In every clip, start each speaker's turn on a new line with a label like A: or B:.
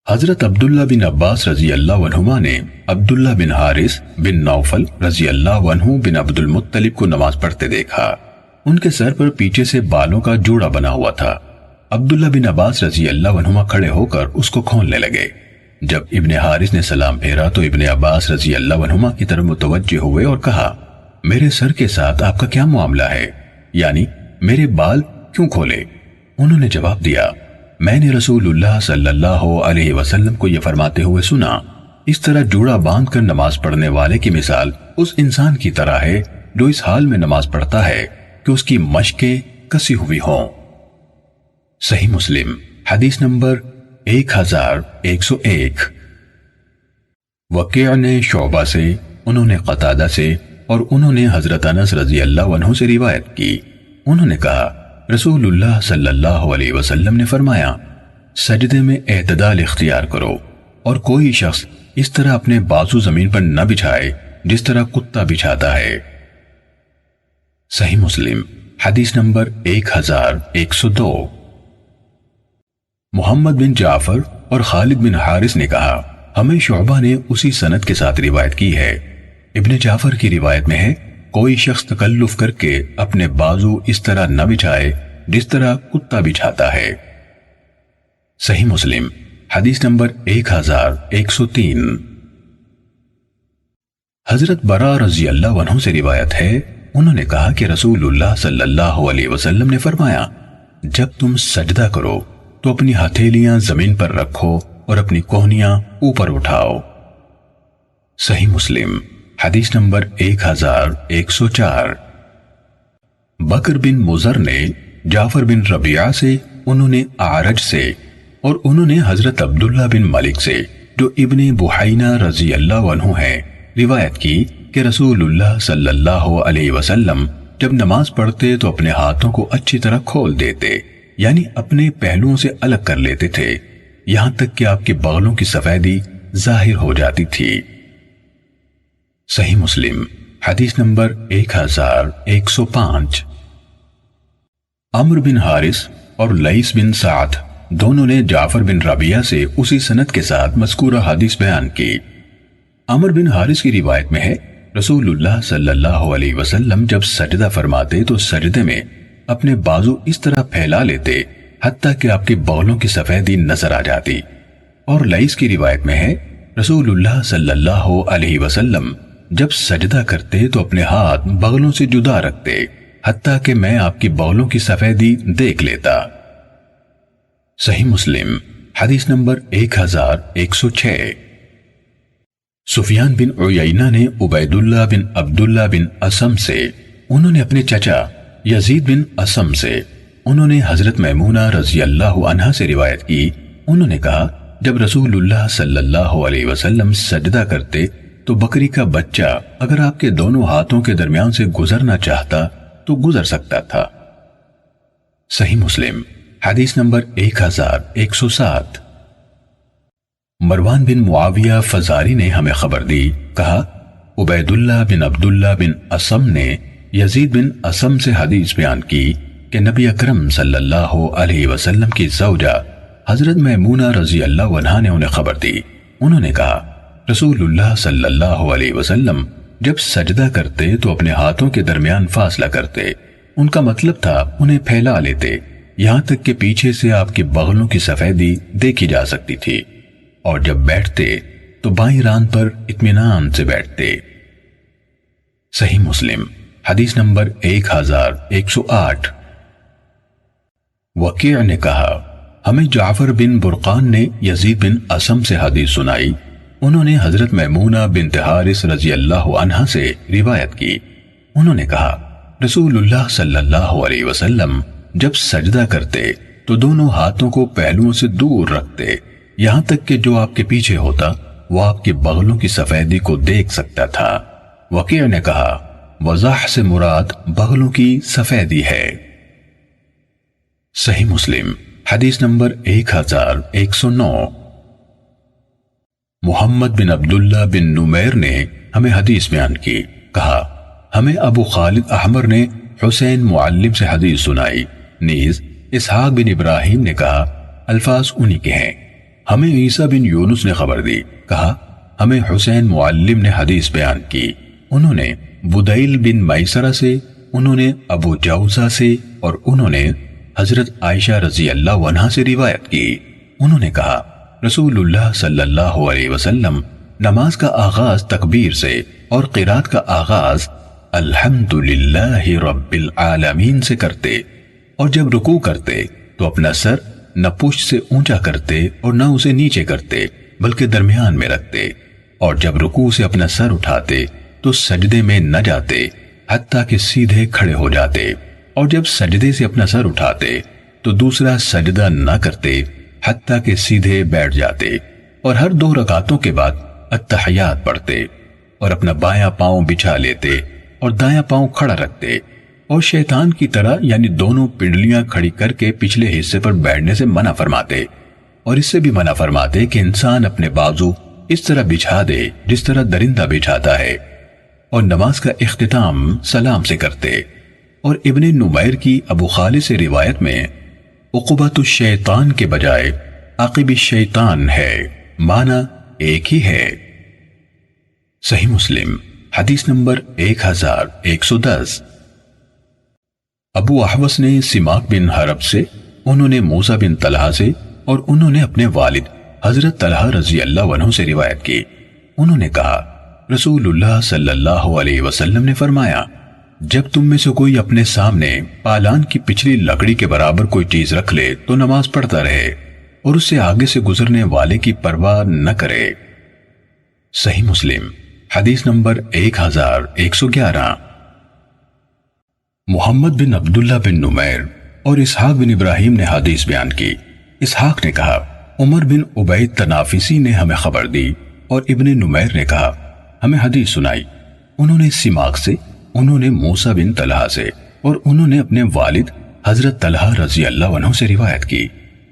A: حضرت عبداللہ بن عباس رضی اللہ عنہما نے عبداللہ بن حارث بن نوفل رضی اللہ عنہ بن عبد المطلب کو نماز پڑھتے دیکھا۔ ان کے سر پر پیچھے سے بالوں کا جوڑا بنا ہوا تھا۔ عبداللہ بن عباس رضی اللہ عنہما کھڑے ہو کر اس کو کھولنے لگے۔ جب ابن حارث نے سلام پھیرا تو ابن عباس رضی اللہ عنہما کی طرف متوجہ ہوئے اور کہا، میرے سر کے ساتھ آپ کا کیا معاملہ ہے؟ یعنی میرے بال کیوں کھولے؟ انہوں نے جواب دیا، میں نے رسول اللہ صلی اللہ علیہ وسلم کو یہ فرماتے ہوئے سنا، اس طرح جوڑا باندھ کر نماز پڑھنے والے کی مثال اس انسان کی طرح ہے جو اس حال میں نماز پڑھتا ہے کہ اس کی مشقیں کسی ہوئی ہوں۔ صحیح مسلم حدیث نمبر 1101۔ وکیع نے شعبہ سے، انہوں نے قتادہ سے اور انہوں نے حضرت انس رضی اللہ عنہ سے روایت کی۔ انہوں نے کہا، رسول اللہ صلی اللہ علیہ وسلم نے فرمایا، سجدے میں اعتدال اختیار کرو اور کوئی شخص اس طرح اپنے بازو زمین پر نہ بچھائے جس طرح کتا بچھاتا ہے۔ صحیح مسلم حدیث نمبر 1102۔ محمد بن جعفر اور خالد بن حارث نے کہا، ہمیں شعبہ نے اسی سند کے ساتھ روایت کی ہے۔ ابن جعفر کی روایت میں ہے، کوئی شخص تکلف کر کے اپنے بازو اس طرح نہ بچھائے جس طرح کتا بچھاتا ہے۔ صحیح مسلم حدیث نمبر 1103۔ حضرت برا رضی اللہ عنہ سے روایت ہے، انہوں نے کہا کہ رسول اللہ صلی اللہ علیہ وسلم نے فرمایا، جب تم سجدہ کرو تو اپنی ہتھیلیاں زمین پر رکھو اور اپنی کوہنیاں اوپر اٹھاؤ۔ صحیح مسلم حدیث نمبر 1104۔ بکر بن مزر نے جعفر بن ربیعہ سے، انہوں نے اعرج سے اور انہوں نے حضرت عبداللہ بن ملک سے جو ابن بحینہ رضی اللہ عنہ ہیں روایت کی کہ رسول اللہ صلی اللہ علیہ وسلم جب نماز پڑھتے تو اپنے ہاتھوں کو اچھی طرح کھول دیتے، یعنی اپنے پہلوؤں سے الگ کر لیتے تھے، یہاں تک کہ آپ کے بغلوں کی سفیدی ظاہر ہو جاتی تھی۔ صحیح مسلم حدیث نمبر 1105۔ عمرو بن حارث اور لیث بن سعد دونوں نے جعفر بن ربیعہ سے اسی سند کے ساتھ مذکورہ حدیث بیان کی۔ عمرو بن حارث کی روایت میں ہے، رسول اللہ صلی اللہ علیہ وسلم جب سجدہ فرماتے تو سجدے میں اپنے بازو اس طرح پھیلا لیتے حتیٰ کہ آپ کے بغلوں کی سفیدی نظر آ جاتی۔ اور لیث کی روایت میں ہے، رسول اللہ صلی اللہ علیہ وسلم جب سجدہ کرتے تو اپنے ہاتھ بغلوں سے جدا رکھتے حتیٰ کہ میں آپ کی بغلوں کی سفیدی دیکھ لیتا۔ صحیح مسلم حدیث نمبر 1106۔ سفیان بن عیینہ نے عبیداللہ بن عبداللہ بن اسم سے، انہوں نے اپنے چچا یزید بن اسم سے، انہوں نے حضرت میمونہ رضی اللہ عنہا سے روایت کی، انہوں نے کہا، جب رسول اللہ صلی اللہ علیہ وسلم سجدہ کرتے تو بکری کا بچہ اگر آپ کے دونوں ہاتھوں کے درمیان سے گزرنا چاہتا تو گزر سکتا تھا۔ صحیح مسلم حدیث نمبر 1107۔ مروان بن معاویہ فزاری نے ہمیں خبر دی، کہا، عبیداللہ بن عبداللہ بن اسم نے یزید بن اسم سے حدیث بیان کی کہ نبی اکرم صلی اللہ علیہ وسلم کی زوجہ حضرت میمونہ رضی اللہ عنہا نے انہیں خبر دی، انہوں نے کہا، رسول اللہ صلی اللہ علیہ وسلم جب سجدہ کرتے تو اپنے ہاتھوں کے درمیان فاصلہ کرتے، ان کا مطلب تھا انہیں پھیلا لیتے یہاں تک کہ پیچھے سے آپ کے بغلوں کی سفیدی دیکھی جا سکتی تھی، اور جب بیٹھتے تو بائیں ران پر اطمینان سے بیٹھتے۔ صحیح مسلم حدیث نمبر 1108۔ وکیع نے کہا، ہمیں جعفر بن برقان نے یزید بن اسم سے حدیث سنائی، انہوں نے حضرت میمونہ بنت حارث رضی اللہ عنہا سے روایت کی، انہوں نے کہا، رسول اللہ صلی اللہ علیہ وسلم جب سجدہ کرتے تو دونوں ہاتھوں کو پہلوؤں سے دور رکھتے یہاں تک کہ جو آپ کے پیچھے ہوتا وہ آپ کے بغلوں کی سفیدی کو دیکھ سکتا تھا۔ وکیع نے کہا، وضاح سے مراد بغلوں کی سفیدی ہے۔ صحیح مسلم حدیث نمبر 1109۔ محمد بن عبداللہ بن نمیر نے ہمیں حدیث بیان کی، کہا، ہمیں ابو خالد احمر نے حسین معلم سے حدیث سنائی، نیز اسحاق بن ابراہیم نے کہا، الفاظ انہی کے ہیں۔ ہمیں عیسیٰ بن یونس نے خبر دی، کہا ہمیں حسین معلم نے حدیث بیان کی، انہوں نے بدیل بن میسرہ سے، انہوں نے ابو جوزہ سے، اور انہوں نے حضرت عائشہ رضی اللہ عنہا سے روایت کی۔ انہوں نے کہا رسول اللہ صلی اللہ علیہ وسلم نماز کا آغاز تکبیر سے اور قرات کا آغاز الحمدللہ رب العالمین سے کرتے، اور جب رکوع کرتے تو اپنا سر نہ پشت سے اونچا کرتے اور نہ اسے نیچے کرتے بلکہ درمیان میں رکھتے، اور جب رکوع سے اپنا سر اٹھاتے تو سجدے میں نہ جاتے حتیٰ کہ سیدھے کھڑے ہو جاتے، اور جب سجدے سے اپنا سر اٹھاتے تو دوسرا سجدہ نہ کرتے حتیٰ کہ سیدھے بیٹھ جاتے، اور ہر 2 رکعتوں کے بعد التحیات پڑھتے، اور اپنا بایاں پاؤں بچھا لیتے اور دایاں پاؤں کھڑا رکھتے، اور شیطان کی طرح یعنی دونوں پنڈلیاں کھڑی کر کے پچھلے حصے پر بیٹھنے سے منع فرماتے، اور اس سے بھی منع فرماتے کہ انسان اپنے بازو اس طرح بچھا دے جس طرح درندہ بچھاتا ہے، اور نماز کا اختتام سلام سے کرتے۔ اور ابن نمیر کی ابو خالد سے روایت میں عقبۃ الشیطان کے بجائے عقب الشیطان ہے، معنی ایک ہی ہے۔ صحیح مسلم حدیث نمبر 1110۔ ابو احوص نے سماک بن حرب سے، انہوں نے موسیٰ بن طلحہ سے، اور انہوں نے اپنے والد حضرت طلحہ رضی اللہ عنہ سے روایت کی، انہوں نے کہا رسول اللہ صلی اللہ علیہ وسلم نے فرمایا جب تم میں سے کوئی اپنے سامنے پالان کی پچھلی لکڑی کے برابر کوئی چیز رکھ لے تو نماز پڑھتا رہے اور اس سے آگے سے گزرنے والے کی پرواہ نہ کرے۔ صحیح مسلم حدیث نمبر 1111۔ محمد بن عبداللہ بن نمیر اور اسحاق بن ابراہیم نے حدیث بیان کی۔ اسحاق نے کہا عمر بن عبید تنافسی نے ہمیں خبر دی، اور ابن نمیر نے کہا ہمیں حدیث سنائی، انہوں نے سماک سے، انہوں نے موسیٰ بن طلحہ سے، اور انہوں نے اپنے والد حضرت طلحہ رضی اللہ عنہ سے روایت کی۔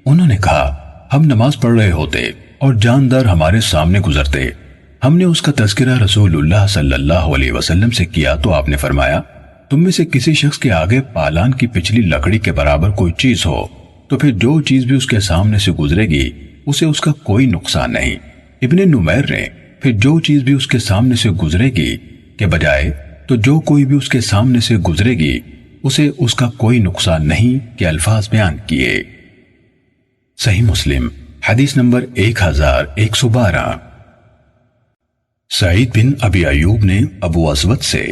A: انہوں نے کہا ہم نماز پڑھ رہے ہوتے اور جاندار ہمارے سامنے گزرتے، ہم نے اس کا تذکرہ رسول اللہ صلی اللہ علیہ وسلم سے کیا تو آپ نے فرمایا تم میں سے کسی شخص کے آگے پالان کی پچھلی لکڑی کے برابر کوئی چیز ہو تو پھر جو چیز بھی اس کے سامنے سے گزرے گی اسے اس کا کوئی نقصان نہیں۔ ابن نمیر نے پھر جو چیز بھی اس کے سامنے سے گزرے گی کے بجائے تو جو کوئی بھی اس کے سامنے سے گزرے گی اسے اس کا کوئی نقصان نہیں کے الفاظ بیان کیے۔ صحیح مسلم حدیث نمبر 1112۔ سعید بن ابی ایوب نے ابو اسود سے،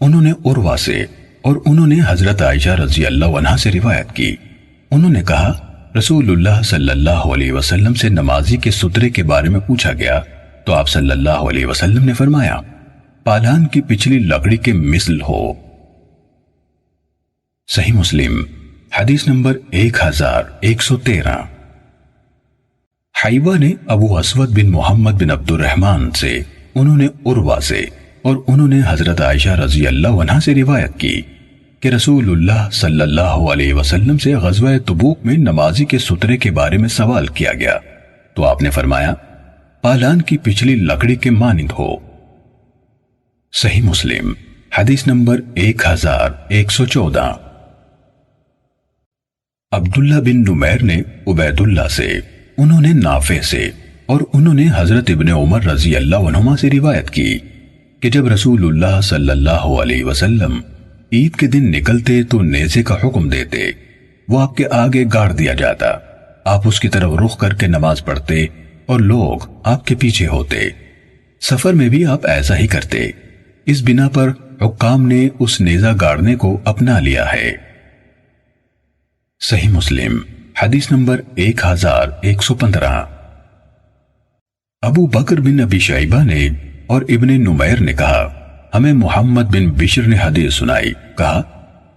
A: انہوں نے عروہ سے، اور انہوں نے حضرت عائشہ رضی اللہ عنہا سے روایت کی، انہوں نے کہا رسول اللہ صلی اللہ علیہ وسلم سے نمازی کے سترے کے بارے میں پوچھا گیا تو آپ صلی اللہ علیہ وسلم نے فرمایا پالان کی پچھلی لکڑی کے مثل ہو۔ صحیح مسلم حدیث نمبر 1113۔ حیوہ نے ابو اسود بن محمد بن عبد الرحمن سے، انہوں نے عروہ سے، اور انہوں نے حضرت عائشہ رضی اللہ عنہا سے روایت کی کہ رسول اللہ صلی اللہ علیہ وسلم سے غزوہ تبوک میں نمازی کے سترے کے بارے میں سوال کیا گیا تو آپ نے فرمایا پالان کی پچھلی لکڑی کے مانند ہو۔ صحیح مسلم حدیث نمبر 1114۔ عبداللہ بن نمیر نے عبید اللہ سے، انہوں نے نافع سے، اور انہوں نے حضرت ابن عمر رضی اللہ عنہما سے روایت کی کہ جب رسول اللہ صلی اللہ علیہ وسلم عید کے دن نکلتے تو نیزے کا حکم دیتے، وہ آپ کے آگے گاڑ دیا جاتا، آپ اس کی طرف رخ کر کے نماز پڑھتے اور لوگ آپ کے پیچھے ہوتے۔ سفر میں بھی آپ ایسا ہی کرتے، اس بنا پر حکام نے اس نیزہ گاڑنے کو اپنا لیا ہے۔ صحیح مسلم حدیث نمبر 1115۔ ابو بکر بن ابی شیبہ نے اور ابن نمیر نے کہا ہمیں محمد بن بشر نے حدیث سنائی، کہا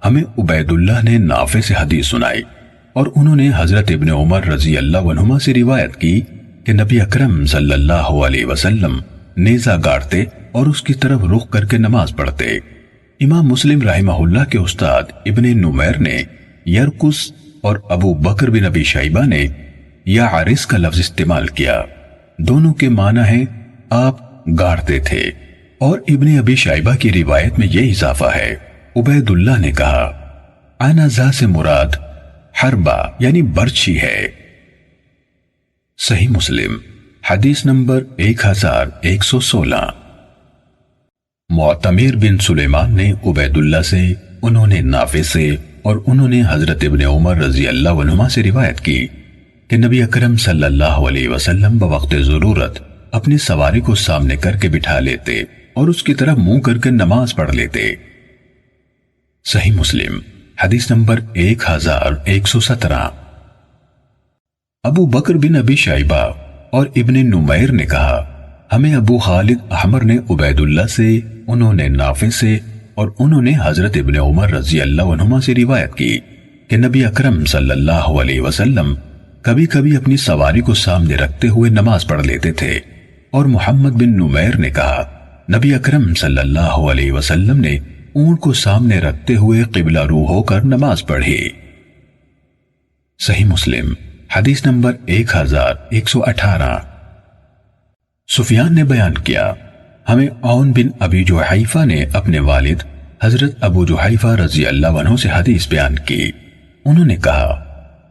A: ہمیں عبید اللہ نے نافع سے حدیث سنائی، اور انہوں نے حضرت ابن عمر رضی اللہ عنہما سے روایت کی کہ نبی اکرم صلی اللہ علیہ وسلم نیزہ گاڑتے اور اس کی طرف رخ کر کے نماز پڑھتے۔ امام مسلم رحمہ اللہ کے استاد ابن نمیر نے یرکس اور ابو بکر بن ابی شیبہ نے یا عرس کا لفظ استعمال کیا، دونوں کے معنی ہے آپ گاڑتے تھے، اور ابن ابی شیبہ کی روایت میں یہ اضافہ ہے عبید اللہ نے کہا عنزہ سے مراد حربہ یعنی برچھی ہے۔ صحیح مسلم حدیث نمبر 1116۔ معتمر بن سلیمان نے عبید اللہ سے، انہوں نے نافع سے، اور انہوں نے حضرت ابن عمر رضی اللہ عنہما سے روایت کی کہ نبی اکرم صلی اللہ علیہ وسلم بوقت ضرورت اپنی سواری کو سامنے کر کے بٹھا لیتے اور اس کی طرف منہ کر کے نماز پڑھ لیتے۔ صحیح مسلم حدیث نمبر 1117۔ ابو بکر بن ابی شیبہ اور ابن نمیر نے کہا، ہمیں ابو خالد احمر نے عبید اللہ سے، انہوں نے نافع سے، اور انہوں نے حضرت ابن عمر رضی اللہ عنہما سے روایت کی کہ نبی اکرم صلی اللہ علیہ وسلم کبھی کبھی اپنی سواری کو سامنے رکھتے ہوئے نماز پڑھ لیتے تھے، اور محمد بن نمیر نے کہا، نبی اکرم صلی اللہ علیہ وسلم نے اونٹ کو سامنے رکھتے ہوئے قبلہ رو ہو کر نماز پڑھی۔ صحیح مسلم حدیث نمبر 1118۔ سفیان نے بیان کیا، ہمیں عون بن ابی جحیفہ نے اپنے والد حضرت ابو جحیفہ رضی اللہ عنہ سے حدیث بیان کی۔ انہوں نے کہا،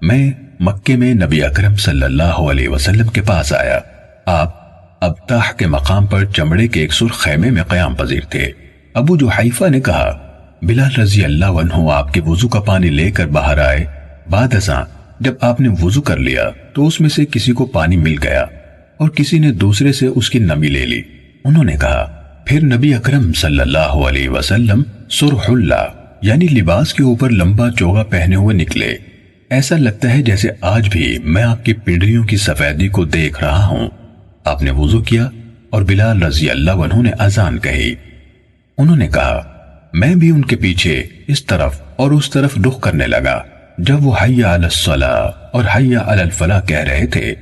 A: میں مکے میں نبی اکرم صلی اللہ علیہ وسلم کے پاس آیا، آپ ابتاح کے مقام پر چمڑے کے ایک سرخ خیمے میں قیام پذیر تھے۔ ابو جحیفہ نے کہا، بلال رضی اللہ عنہ آپ کے وضو کا پانی لے کر باہر آئے، بعد ازاں جب آپ نے وضو کر لیا تو اس میں سے کسی کو پانی مل گیا اور کسی نے دوسرے سے اس کی نمی لے لی۔ انہوں نے کہا، پھر نبی اکرم صلی اللہ علیہ وسلم سرح اللہ یعنی لباس کے اوپر لمبا چوغا پہنے ہوئے نکلے، ایسا لگتا ہے جیسے آج بھی میں آپ کی پنڈلیوں کی سفیدی کو دیکھ رہا ہوں۔ آپ نے وضو کیا اور بلال رضی اللہ عنہ نے اذان کہی۔ انہوں نے کہا، میں بھی ان کے پیچھے اس طرف اور اس طرف رخ کرنے لگا۔ جب وہ حی علی الصلاۃ اور حی علی الفلاح کہہ رہے تھے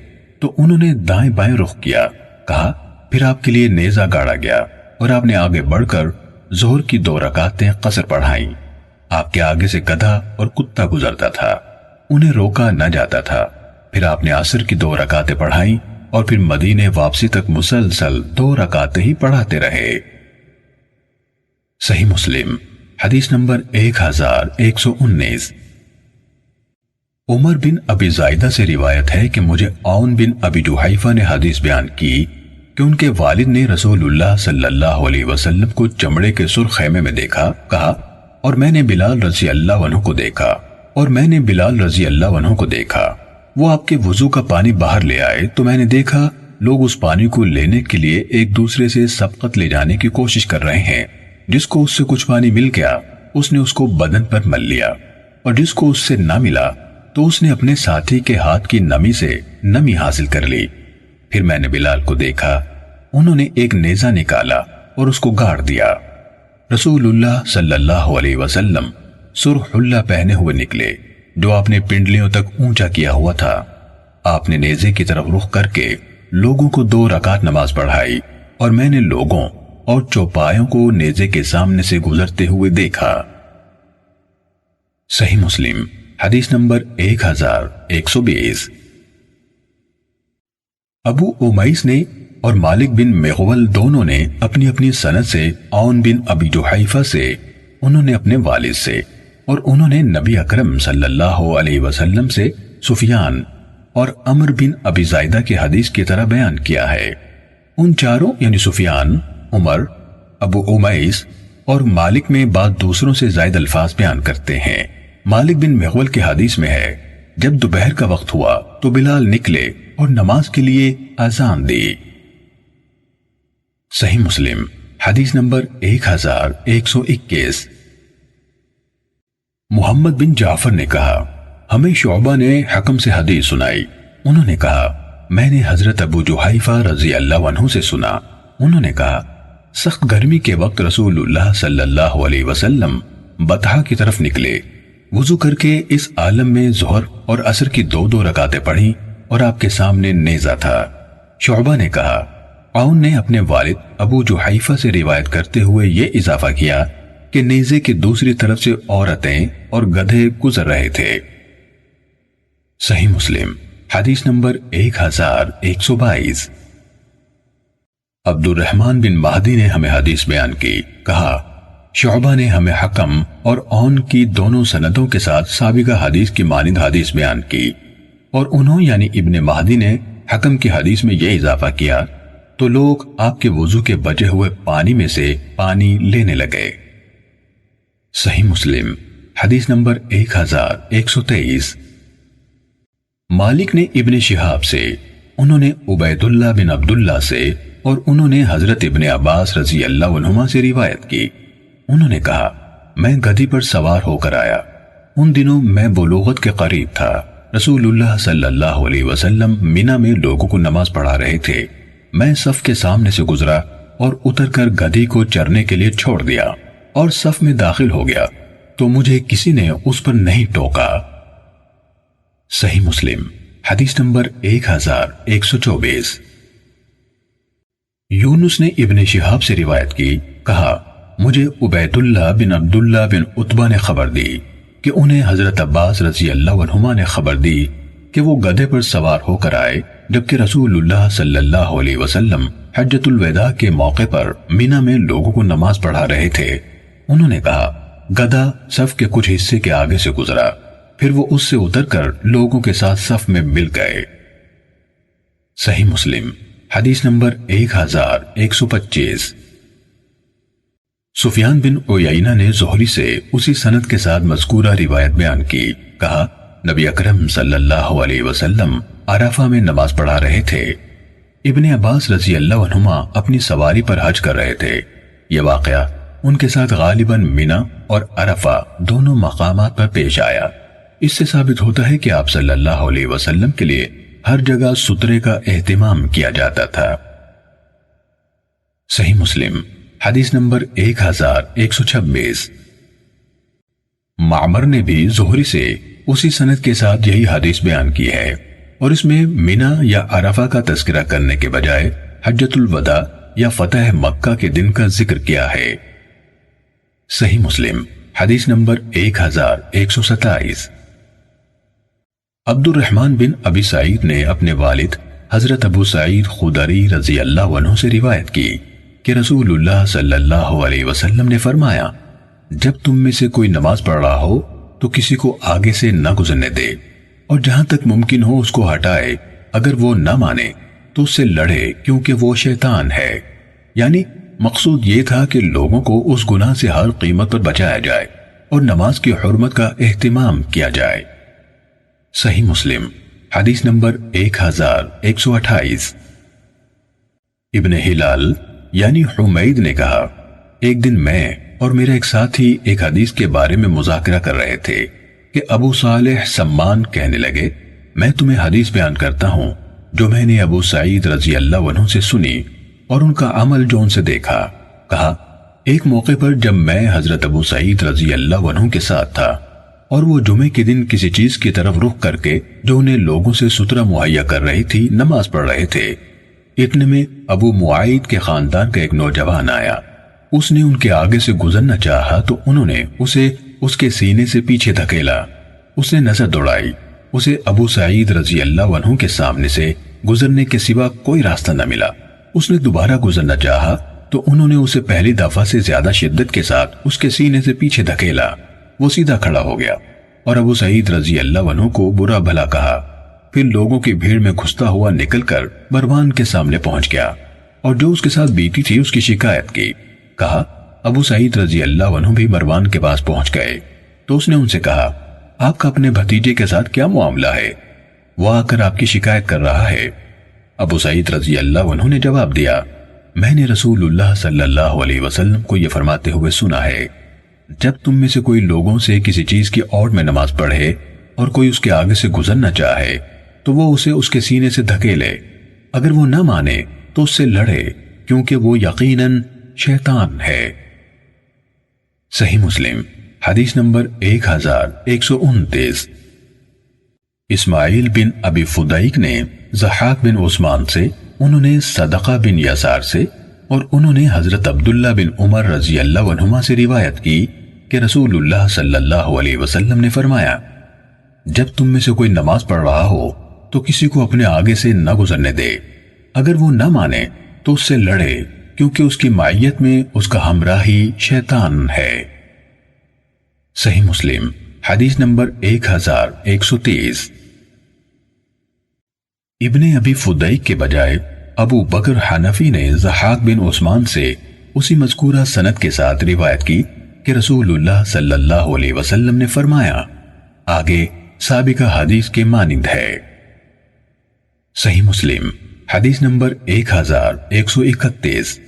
A: تو انہوں نے دائیں بائیں رخ کیا، کہا، پھر آپ کے لیے نیزہ گاڑا گیا اور آپ نے آگے بڑھ کر ظہر کی 2 رکعتیں قصر پڑھائیں۔ آپ کے آگے سے گدھا اور کتا گزرتا تھا، انہیں روکا نہ جاتا تھا۔ پھر آپ نے عصر کی 2 رکعتیں پڑھائیں اور پھر مدینے واپسی تک مسلسل 2 رکعتیں ہی پڑھاتے رہے۔ صحیح مسلم حدیث نمبر 1119۔ عمر بن ابی زائدہ سے روایت ہے کہ مجھے عون بن ابی جحیفہ نے حدیث بیان کی کہ ان کے والد نے رسول اللہ صلی اللہ علیہ وسلم کو چمڑے کے سرخ خیمے میں دیکھا، کہا، اور میں نے بلال رضی اللہ عنہ کو دیکھا، وہ آپ کے وضو کا پانی باہر لے آئے تو میں نے دیکھا لوگ اس پانی کو لینے کے لیے ایک دوسرے سے سبقت لے جانے کی کوشش کر رہے ہیں۔ جس کو اس سے کچھ پانی مل گیا اس نے اس کو بدن پر مل لیا، اور جس کو اس سے نہ ملا تو اس نے اپنے ساتھی کے ہاتھ کی نمی سے نمی حاصل کر لی۔ پھر میں نے بلال کو دیکھا، انہوں نے ایک نیزہ نکالا اور اس کو گاڑ دیا۔ رسول اللہ صلی اللہ علیہ وسلم سرح اللہ پہنے ہوئے نکلے جو آپ نے پنڈلیوں تک اونچا کیا ہوا تھا۔ آپ نے نیزے کی طرف رخ کر کے لوگوں کو 2 رکعت نماز پڑھائی، اور میں نے لوگوں اور چوپایوں کو نیزے کے سامنے سے گزرتے ہوئے دیکھا۔ صحیح مسلم حدیث نمبر 1120۔ ابو امیس نے اور مالک بن مغول دونوں نے اپنی اپنی سند سے عون بن ابی جحیفہ سے، انہوں نے اپنے والد سے، اور انہوں نے نبی اکرم صلی اللہ علیہ وسلم سے سفیان اور عمر بن ابی زائدہ کی حدیث کی طرح بیان کیا ہے۔ ان چاروں یعنی سفیان، عمر، ابو امیس اور مالک میں بعض دوسروں سے زائد الفاظ بیان کرتے ہیں۔ مالک بن مغول کی حدیث میں ہے، جب دوپہر کا وقت ہوا تو بلال نکلے اور نماز کے لیے اذان دی۔ صحیح مسلم حدیث نمبر 1121۔ محمد بن جعفر نے کہا، ہمیں شعبہ نے حکم سے حدیث سنائی، انہوں نے کہا، میں نے حضرت ابو جحیفہ رضی اللہ عنہ سے سنا، انہوں نے کہا، سخت گرمی کے وقت رسول اللہ صلی اللہ علیہ وسلم بطحا کی طرف نکلے، وضو کر کے اس عالم میں ظہر اور عصر کی 2 رکعتیں پڑھی اور آپ کے سامنے نیزہ تھا۔ شعبہ نے کہا، عون نے اپنے والد ابو جحیفہ سے روایت کرتے ہوئے یہ اضافہ کیا کہ نیزے کی دوسری طرف سے عورتیں اور گدھے گزر رہے تھے۔ صحیح مسلم حدیث نمبر 1122۔ عبد الرحمن بن مہدی نے ہمیں حدیث بیان کی، کہا، شعبہ نے ہمیں حکم اور عون کی دونوں سندوں کے ساتھ سابقہ حدیث کی مانند حدیث بیان کی، اور انہوں یعنی ابن مہدی نے حکم کی حدیث میں یہ اضافہ کیا تو لوگ آپ کے وضو کے بچے ہوئے پانی میں سے پانی لینے لگے۔ صحیح مسلم حدیث نمبر 1123۔ مالک نے ابن شہاب سے، انہوں نے عبید اللہ بن عبداللہ سے اور انہوں نے حضرت ابن عباس رضی اللہ عنہما سے روایت کی، انہوں نے کہا میں گدھی پر سوار ہو کر آیا، ان دنوں میں بلوغت کے قریب تھا، رسول اللہ صلی اللہ علیہ وسلم مینا میں لوگوں کو نماز پڑھا رہے تھے، میں صف کے سامنے سے گزرا اور اتر کر گدھی کو چرنے کے لیے چھوڑ دیا اور صف میں داخل ہو گیا تو مجھے کسی نے اس پر نہیں ٹوکا۔ صحیح مسلم حدیث نمبر 1124۔ یونس نے ابن شہاب سے روایت کی، کہا مجھے عبید اللہ بن عبداللہ بن عتبہ نے خبر دی کہ انہیں حضرت عباس رضی اللہ عنہما نے خبر دی کہ وہ گدھے پر سوار ہو کر آئے جبکہ رسول اللہ صلی اللہ علیہ وسلم حجۃ الوداع کے موقع پر مینا میں لوگوں کو نماز پڑھا رہے تھے۔ انہوں نے کہا گدھا صف کے کچھ حصے کے آگے سے گزرا، پھر وہ اس سے اتر کر لوگوں کے ساتھ صف میں مل گئے۔ صحیح مسلم حدیث نمبر 1125۔ سفیان بن عیینہ نے زہری سے اسی سند کے ساتھ مذکورہ روایت بیان کی، کہا نبی اکرم صلی اللہ علیہ وسلم عرفہ میں نماز پڑھا رہے تھے، ابن عباس رضی اللہ عنہما اپنی سواری پر حج کر رہے تھے، یہ واقعہ ان کے ساتھ غالباً مینا اور عرفہ دونوں مقامات پر پیش آیا۔ اس سے ثابت ہوتا ہے کہ آپ صلی اللہ علیہ وسلم کے لیے ہر جگہ سترے کا اہتمام کیا جاتا تھا۔ صحیح مسلم حدیث نمبر 1126۔ معمر نے بھی زہری سے اسی سند کے ساتھ یہی حدیث بیان کی ہے اور اس میں مینا یا عرفہ کا تذکرہ کرنے کے بجائے حجۃ الوداع یا فتح مکہ کے دن کا ذکر کیا ہے۔ صحیح مسلم حدیث نمبر 1127۔ عبد الرحمن بن ابی سعید نے اپنے والد حضرت ابو سعید خدری رضی اللہ عنہ سے روایت کی کہ رسول اللہ صلی اللہ علیہ وسلم نے فرمایا جب تم میں سے کوئی نماز پڑھ رہا ہو تو کسی کو آگے سے نہ گزرنے دے اور جہاں تک ممکن ہو اس کو ہٹائے، اگر وہ نہ مانے تو اس سے لڑے کیونکہ وہ شیطان ہے۔ یعنی مقصود یہ تھا کہ لوگوں کو اس گناہ سے ہر قیمت پر بچایا جائے اور نماز کی حرمت کا اہتمام کیا جائے۔ صحیح مسلم حدیث نمبر 1128۔ ابن ہلال یعنی حمید نے کہا ایک دن میں اور میرا ایک ساتھی ایک حدیث کے بارے میں مذاکرہ کر رہے تھے کہ ابو صالح سمان کہنے لگے میں تمہیں حدیث بیان کرتا ہوں جو میں نے ابو سعید رضی اللہ عنہ سے سنی اور ان کا عمل جو ان سے دیکھا۔ کہا ایک موقع پر جب میں حضرت ابو سعید رضی اللہ عنہ کے ساتھ تھا اور وہ جمعے کے دن کسی چیز کی طرف رخ کر کے جو انہیں لوگوں سے سترہ مہیا کر رہی تھی نماز پڑھ رہے تھے، اتنے میں ابو معاید کے خاندان کا ایک نوجوان آیا، اس نے ان کے آگے سے گزرنا چاہا تو انہوں نے اسے اس کے سینے سے پیچھے دھکیلا، اس نے نظر دوڑائی، اسے ابو سعید رضی اللہ عنہ کے سامنے سے گزرنے کے سوا کوئی راستہ نہ ملا، اس نے دوبارہ گزرنا چاہا تو انہوں نے اسے پہلی دفعہ سے زیادہ شدت کے ساتھ اس کے سینے سے پیچھے دھکیلا، وہ سیدھا کھڑا ہو گیا اور ابو سعید رضی اللہ عنہ کو برا بھلا کہا، پھر لوگوں کی بھیڑ میں گھستا ہوا نکل کر مروان کے سامنے پہنچ گیا اور جو اس کے ساتھ بیتی تھی اس کی شکایت کی۔ کہا ابو سعید رضی اللہ عنہ بھی مروان کے پاس پہنچ گئے تو اس نے ان سے کہا آپ کا اپنے بھتیجے کے ساتھ کیا معاملہ ہے، وہ آ کر آپ کی شکایت کر رہا ہے۔ ابو سعید رضی اللہ عنہ نے جواب دیا میں نے رسول اللہ صلی اللہ علیہ وسلم کو یہ فرماتے ہوئے سنا ہے جب تم میں سے کوئی لوگوں سے کسی چیز کی اوڑ میں نماز پڑھے اور کوئی اس کے آگے سے گزرنا چاہے تو وہ اسے اس کے سینے سے دھکیلے، اگر وہ نہ مانے تو اس سے لڑے کیونکہ وہ یقیناً شیطان ہے۔ صحیح مسلم حدیث نمبر 1129۔ اسماعیل بن ابی فدیک نے ضحاک بن عثمان سے، انہوں نے صدقہ بن یسار سے اور انہوں نے حضرت عبداللہ بن عمر رضی اللہ عنہما سے روایت کی کہ رسول اللہ صلی اللہ علیہ وسلم نے فرمایا جب تم میں سے کوئی نماز پڑھ رہا ہو تو کسی کو اپنے آگے سے نہ گزرنے دے، اگر وہ نہ مانے تو اس سے لڑے کیونکہ اس کی معیت میں اس کا ہمراہی شیطان ہے۔ صحیح مسلم حدیث نمبر 1130۔ ابن ابی فدیک کے بجائے ابو بکر حنفی نے ضحاک بن عثمان سے اسی مذکورہ سند کے ساتھ روایت کی کہ رسول اللہ صلی اللہ علیہ وسلم نے فرمایا، آگے سابقہ حدیث کے مانند ہے۔ صحیح مسلم حدیث نمبر 1131۔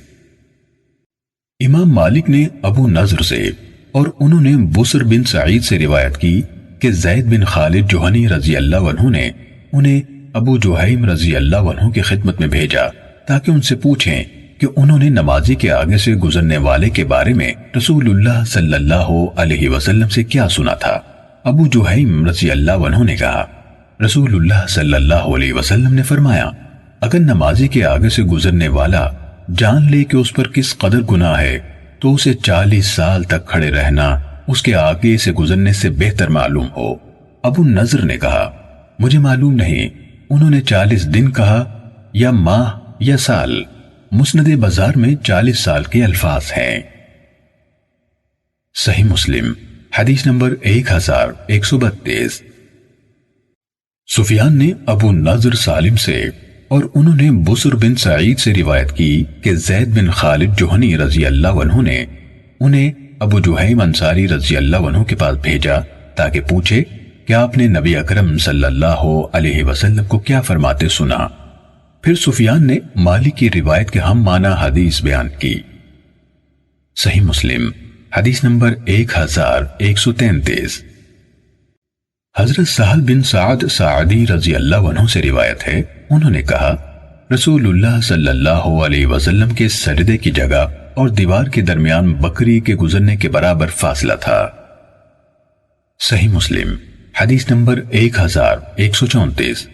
A: امام مالک نے ابو نضر سے اور انہوں نے بسر بن سعید سے روایت کی کہ زید بن خالد جوہنی رضی اللہ عنہ نے انہیں ابو جوہیم رضی اللہ عنہ کی خدمت میں بھیجا تاکہ ان سے پوچھیں کہ انہوں نے نمازی کے آگے سے گزرنے والے کے بارے میں رسول اللہ صلی اللہ علیہ وسلم سے کیا سنا تھا۔ ابو جوہیم رضی اللہ عنہ نے کہا، رسول اللہ صلی اللہ علیہ وسلم نے فرمایا، اگر نمازی کے آگے سے گزرنے والا جان لے کہ اس پر کس قدر گناہ ہے تو اسے 40 سال تک کھڑے رہنا اس کے آگے سے گزرنے سے بہتر معلوم ہو۔ ابو نضر نے کہا، مجھے معلوم نہیں انہوں نے 40 دن کہا یا ماہ یا سال۔ مسند بازار میں 40 سال کے الفاظ ہیں۔ صحیح مسلم حدیث نمبر 1132۔ سفیان نے ابو نضر سالم سے اور انہوں نے بسر بن سعید سے روایت کی کہ زید بن خالد جوہنی رضی اللہ عنہ نے انہیں ابو جوہیم انصاری رضی اللہ عنہ کے پاس بھیجا تاکہ پوچھے کہ آپ نے نبی اکرم صلی اللہ علیہ وسلم کو کیا فرماتے سنا۔ پھر سفیان نے مالک کی روایت کے ہم معنی حدیث بیان کی۔ صحیح مسلم حدیث نمبر 1133۔ حضرت سہل بن سعد ساعدی رضی اللہ عنہ سے روایت ہے، انہوں نے کہا، رسول اللہ صلی اللہ علیہ وسلم کے سجدے کی جگہ اور دیوار کے درمیان بکری کے گزرنے کے برابر فاصلہ تھا۔ صحیح مسلم حدیث نمبر 1134۔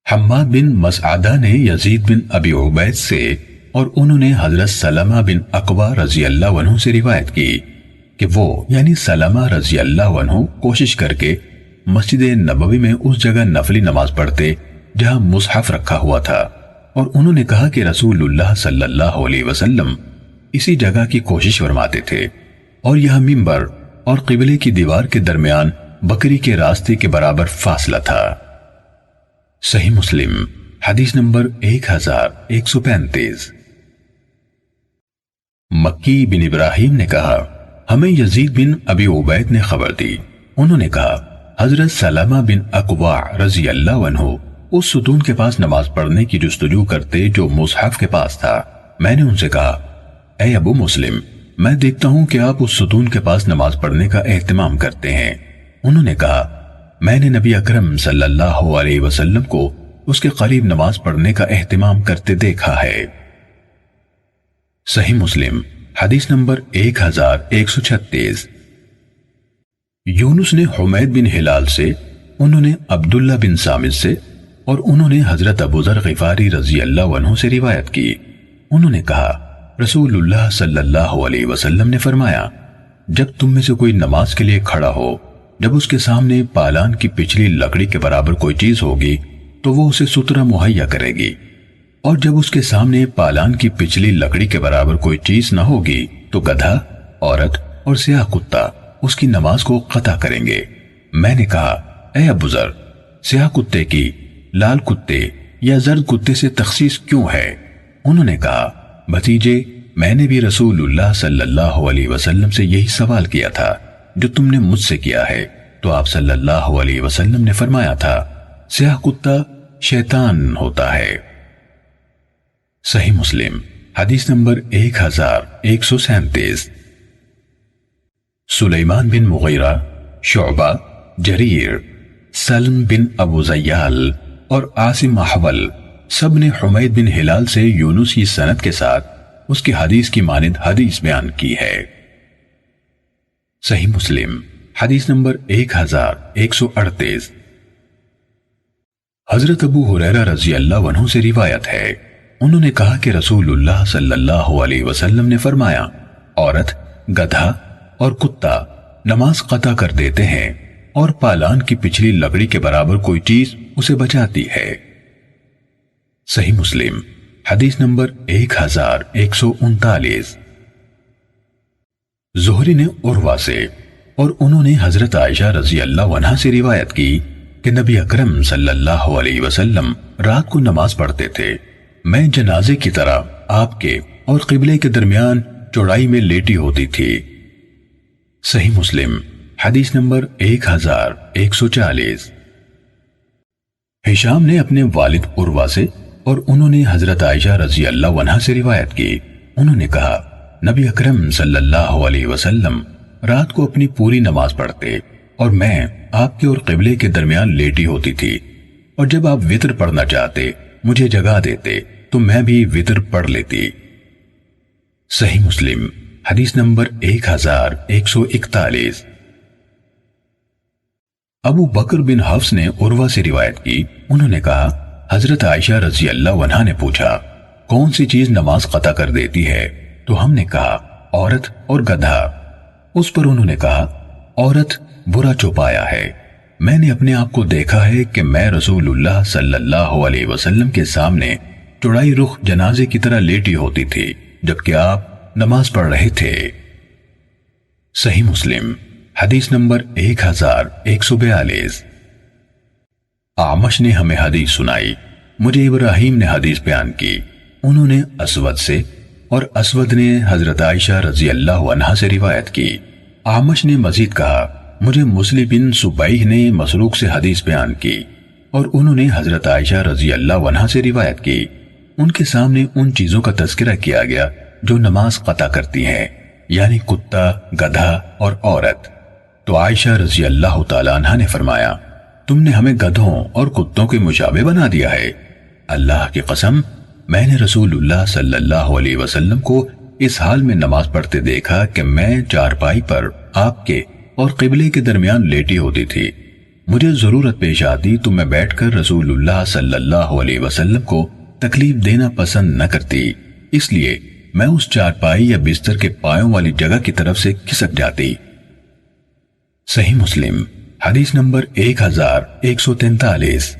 A: حماد بن مسعدہ نے یزید بن ابی عبید سے اور انہوں نے حضرت سلمہ بن اقوا رضی اللہ عنہ سے روایت کی کہ وہ یعنی سلمہ رضی اللہ عنہ کوشش کر کے مسجد نبوی میں اس جگہ نفلی نماز پڑھتے جہاں مصحف رکھا ہوا تھا، اور انہوں نے کہا کہ رسول اللہ صلی اللہ علیہ وسلم اسی جگہ کی کوشش فرماتے تھے، اور یہاں منبر اور قبلے کی دیوار کے درمیان بکری کے راستے کے برابر فاصلہ تھا۔ صحیح مسلم حدیث نمبر 1135۔ مکی بن ابراہیم نے کہا، ہمیں یزید بن ابی عبید نے خبر دی، انہوں نے کہا، حضرت سلمہ بن اقوا رضی اللہ عنہ اس ستون کے پاس نماز پڑھنے کی جستجو کرتے جو مصحف کے پاس تھا۔ میں نے ان سے کہا، اے ابو مسلم، میں دیکھتا ہوں کہ آپ اس ستون کے پاس نماز پڑھنے کا اہتمام کرتے ہیں۔ انہوں نے کہا، میں نے نبی اکرم صلی اللہ علیہ وسلم کو اس کے قریب نماز پڑھنے کا اہتمام کرتے دیکھا ہے۔ صحیح مسلم حدیث نمبر 1136۔ یونس نے حمید بن ہلال سے، انہوں نے عبداللہ بن سامد سے اور انہوں نے حضرت ابو ذر غفاری رضی اللہ عنہ سے روایت کی، انہوں نے کہا، رسول اللہ صلی اللہ علیہ وسلم نے فرمایا، جب تم میں سے کوئی نماز کے لیے کھڑا ہو، جب اس کے سامنے پالان کی پچھلی لکڑی کے برابر کوئی چیز ہوگی تو وہ اسے سترہ مہیا کرے گی، اور جب اس کے سامنے پالان کی پچھلی لکڑی کے برابر کوئی چیز نہ ہوگی تو گدھا، عورت اور سیاہ کتا اس کی نماز کو قطع کریں گے۔ میں نے کہا، اے ابو ذر، سیاہ کتے کی لال کتے یا زرد کتے سے تخصیص کیوں ہے؟ انہوں نے کہا، بھتیجے، میں نے بھی رسول اللہ صلی اللہ علیہ وسلم سے یہی سوال کیا تھا جو تم نے مجھ سے کیا ہے، تو آپ صلی اللہ علیہ وسلم نے فرمایا تھا، سیاہ کتا شیطان ہوتا ہے۔ صحیح مسلم حدیث نمبر 1137۔ سلیمان بن مغیرہ، شعبہ، جریر، سلم بن ابو زیال اور عاصم احول سب نے حمید بن ہلال سے یونس کی سند کے ساتھ اس کی حدیث کی مانند حدیث بیان کی ہے۔ صحیح مسلم حدیث نمبر 1138۔ حضرت ابو ہریرہ رضی اللہ عنہ سے روایت ہے، انہوں نے کہا کہ رسول اللہ صلی اللہ علیہ وسلم نے فرمایا، عورت، گدھا اور کتا نماز قطع کر دیتے ہیں اور پالان کی پچھلی لکڑی کے برابر کوئی چیز اسے بچاتی ہے۔ صحیح مسلم حدیث نمبر 1139۔ زہری نے عروہ سے اور انہوں نے حضرت عائشہ رضی اللہ عنہا سے روایت کی کہ نبی اکرم صلی اللہ علیہ وسلم رات کو نماز پڑھتے تھے، میں جنازے کی طرح آپ کے اور قبلے کے درمیان چوڑائی میں لیٹی ہوتی تھی۔ صحیح مسلم حدیث نمبر 1140۔ ہشام نے اپنے والد عروہ سے اور انہوں نے حضرت عائشہ رضی اللہ عنہا سے روایت کی، انہوں نے کہا نبی اکرم صلی اللہ علیہ وسلم رات کو اپنی پوری نماز پڑھتے اور میں آپ کے اور قبلے کے درمیان لیٹی ہوتی تھی، اور جب آپ وتر پڑھنا چاہتے مجھے جگا دیتے تو میں بھی وتر پڑھ لیتی۔ صحیح مسلم حدیث نمبر 1141۔ ابو بکر بن حفص نے عروہ سے روایت کی، انہوں نے کہا حضرت عائشہ رضی اللہ عنہا نے پوچھا کون سی چیز نماز قطع کر دیتی ہے؟ تو ہم نے کہا عورت اور گدھا۔ اس پر انہوں نے کہا عورت برا چوپایا ہے، میں نے اپنے آپ کو دیکھا ہے کہ میں رسول اللہ صلی اللہ علیہ وسلم کے سامنے چوڑائی رخ جنازے کی طرح لیٹی ہوتی تھی جبکہ آپ نماز پڑھ رہے تھے۔ صحیح مسلم حدیث نمبر 1142۔ اعمش نے ہمیں حدیث سنائی، مجھے ابراہیم نے حدیث بیان کی، انہوں نے اسود سے اور اسود نے حضرت عائشہ رضی اللہ عنہا سے روایت کی۔ اعمش نے مزید کہا مجھے مسلم بن صبیح نے مسروق سے حدیث بیان کی اور انہوں نے حضرت عائشہ رضی اللہ عنہا سے روایت کی، ان کے سامنے ان چیزوں کا تذکرہ کیا گیا جو نماز قطع کرتی ہیں، یعنی کتا، گدھا اور عورت۔ تو عائشہ رضی اللہ تعالی عنہا نے فرمایا تم نے ہمیں گدھوں اور کتوں کے مشابہ بنا دیا ہے، اللہ کی قسم میں نے رسول اللہ صلی اللہ علیہ وسلم کو اس حال میں نماز پڑھتے دیکھا کہ میں چارپائی پر آپ کے اور قبلے کے درمیان لیٹی ہوتی تھی، مجھے ضرورت پیش آتی تو میں بیٹھ کر رسول اللہ صلی اللہ علیہ وسلم کو تکلیف دینا پسند نہ کرتی، اس لیے میں اس چارپائی یا بستر کے پایوں والی جگہ کی طرف سے کھسک جاتی۔ صحیح مسلم حدیث نمبر 1143۔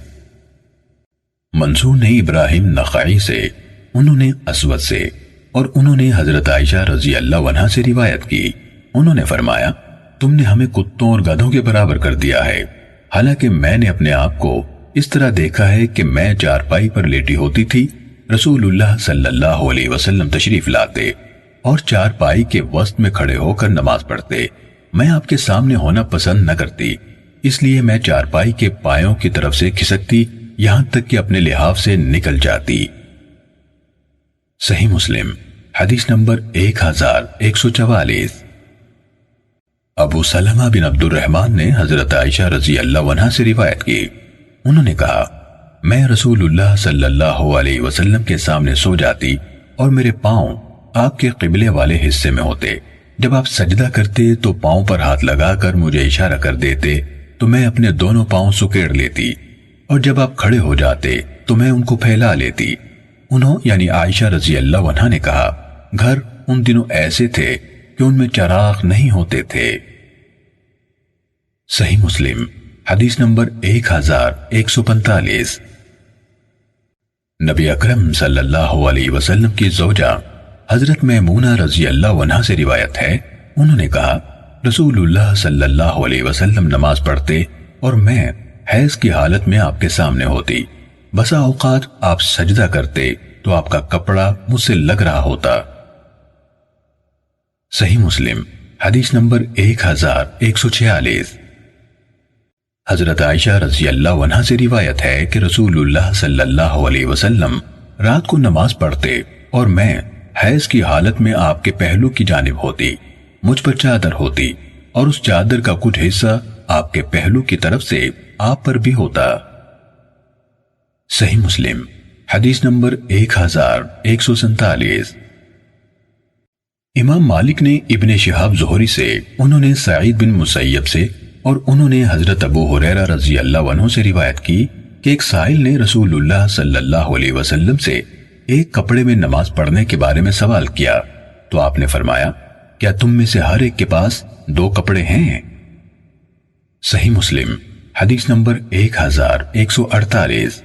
A: منصور نے ابراہیم نخعی سے، انہوں نے اسود سے اور انہوں نے حضرت عائشہ رضی اللہ عنہا سے روایت کی، انہوں نے فرمایا تم نے ہمیں کتوں اور گدھوں کے برابر کر دیا ہے، حالانکہ میں نے اپنے آپ کو اس طرح دیکھا ہے کہ میں چارپائی پر لیٹی ہوتی تھی، رسول اللہ صلی اللہ علیہ وسلم تشریف لاتے اور چارپائی کے وسط میں کھڑے ہو کر نماز پڑھتے، میں آپ کے سامنے ہونا پسند نہ کرتی، اس لیے میں چارپائی کے پایوں کی طرف سے کھسکتی یہاں تک کہ اپنے لحاف سے نکل جاتی۔ صحیح مسلم حدیث نمبر 1144۔ ابو سلمہ بن عبد الرحمن نے حضرت عائشہ رضی اللہ عنہا سے روایت کی، انہوں نے کہا میں رسول اللہ صلی اللہ علیہ وسلم کے سامنے سو جاتی اور میرے پاؤں آپ کے قبلے والے حصے میں ہوتے، جب آپ سجدہ کرتے تو پاؤں پر ہاتھ لگا کر مجھے اشارہ کر دیتے تو میں اپنے دونوں پاؤں سکیڑ لیتی، اور جب آپ کھڑے ہو جاتے تو میں ان کو پھیلا لیتی۔ انہوں یعنی عائشہ رضی اللہ عنہا نے کہا گھر ان دنوں ایسے تھے کہ ان میں چراغ نہیں ہوتے تھے۔ صحیح مسلم حدیث نمبر 1145۔ نبی اکرم صلی اللہ علیہ وسلم کی زوجہ حضرت میمونہ رضی اللہ عنہا سے روایت ہے، انہوں نے کہا رسول اللہ صلی اللہ علیہ وسلم نماز پڑھتے اور میں حیض کی حالت میں آپ کے سامنے ہوتی، بسا اوقات آپ سجدہ کرتے تو آپ کا کپڑا مجھ سے لگ رہا ہوتا۔ صحیح مسلم حدیث نمبر 1146۔ حضرت عائشہ رضی اللہ عنہا سے روایت ہے کہ رسول اللہ صلی اللہ علیہ وسلم رات کو نماز پڑھتے اور میں حیض کی حالت میں آپ کے پہلو کی جانب ہوتی، مجھ پر چادر ہوتی اور اس چادر کا کچھ حصہ آپ کے پہلو کی طرف سے آپ پر بھی ہوتا۔ صحیح مسلم حدیث نمبر 1147۔ امام مالک نے ابن شہاب زہری سے، انہوں نے سعید بن مسیب سے اور انہوں نے حضرت ابو ہریرہ رضی اللہ عنہ سے روایت کی کہ ایک سائل نے رسول اللہ صلی اللہ علیہ وسلم سے ایک کپڑے میں نماز پڑھنے کے بارے میں سوال کیا تو آپ نے فرمایا کیا تم میں سے ہر ایک کے پاس 2 کپڑے ہیں؟ صحیح مسلم حدیث نمبر 1148۔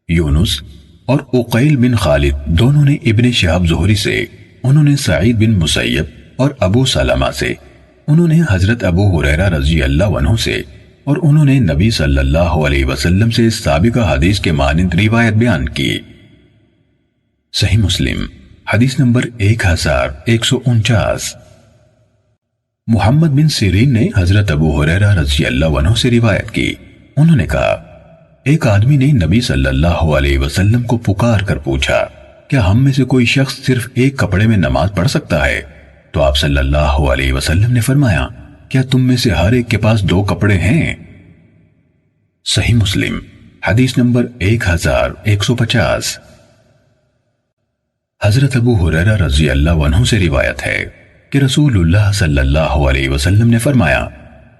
A: یونس اور عقیل بن خالد دونوں نے ابن شہاب زہری سے، انہوں نے سعید بن مسیب اور ابو سلمہ سے، انہوں نے حضرت ابو ہریرہ رضی اللہ عنہ سے اور انہوں نے نبی صلی اللہ علیہ وسلم سے سابقہ حدیث کے مانند روایت بیان کی۔ صحیح مسلم حدیث نمبر 1149۔ محمد بن سیرین نے حضرت ابو ہریرہ رضی اللہ عنہ سے روایت کی، انہوں نے کہا ایک آدمی نے نبی صلی اللہ علیہ وسلم کو پکار کر پوچھا کیا ہم میں سے کوئی شخص صرف ایک کپڑے میں نماز پڑھ سکتا ہے؟ تو آپ صلی اللہ علیہ وسلم نے فرمایا کیا تم میں سے ہر ایک کے پاس 2 کپڑے ہیں؟ صحیح مسلم حدیث نمبر 1150۔ حضرت ابو ہریرہ رضی اللہ عنہ سے روایت ہے کہ رسول اللہ صلی اللہ علیہ وسلم نے فرمایا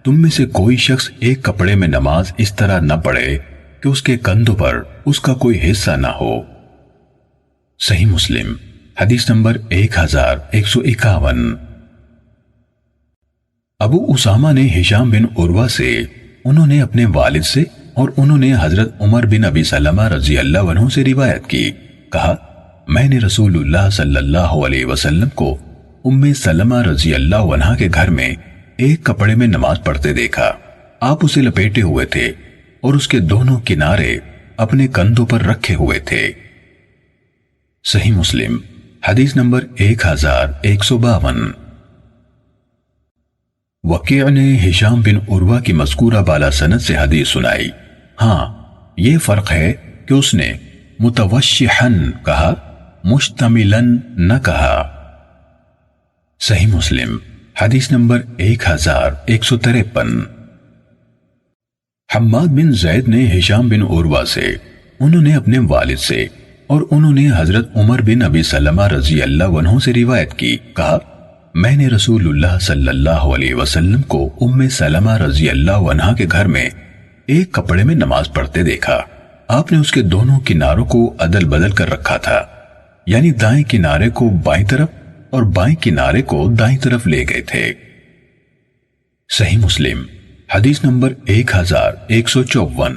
A: تم میں سے کوئی شخص ایک کپڑے میں نماز اس طرح نہ پڑھے کہ اس کے کندھوں پر اس کا کوئی حصہ نہ ہو۔ صحیح مسلم حدیث نمبر 1151۔ ابو اسامہ نے ہشام بن عروہ سے، انہوں نے اپنے والد سے اور انہوں نے حضرت عمر بن ابی سلمہ رضی اللہ عنہ سے روایت کی، کہا میں نے رسول اللہ صلی اللہ علیہ وسلم کو ام سلمہ رضی اللہ عنہ کے گھر میں ایک کپڑے میں نماز پڑھتے دیکھا، آپ اسے لپیٹے ہوئے تھے اور اس کے دونوں کنارے اپنے کندھوں پر رکھے ہوئے تھے۔ صحیح مسلم حدیث نمبر 1152۔ وکیع نے ہشام بن عروہ کی مذکورہ بالا سند سے حدیث سنائی، ہاں یہ فرق ہے کہ اس نے متوشحن کہا، مشتملن نہ کہا۔ صحیح مسلم حدیث نمبر 1153۔ حماد بن زید نے ہشام بن عروہ سے، انہوں نے اپنے والد سے اور انہوں نے حضرت عمر بن ابی سلمہ رضی اللہ عنہ سے روایت کی، کہا میں نے رسول اللہ صلی اللہ علیہ وسلم کو ام سلمہ رضی اللہ عنہ کے گھر میں ایک کپڑے میں نماز پڑھتے دیکھا، آپ نے اس کے دونوں کناروں کو عدل بدل کر رکھا تھا، یعنی دائیں کنارے کو بائیں طرف اور بائیں کنارے کو دائیں طرف لے گئے تھے۔ صحیح مسلم حدیث نمبر 1154۔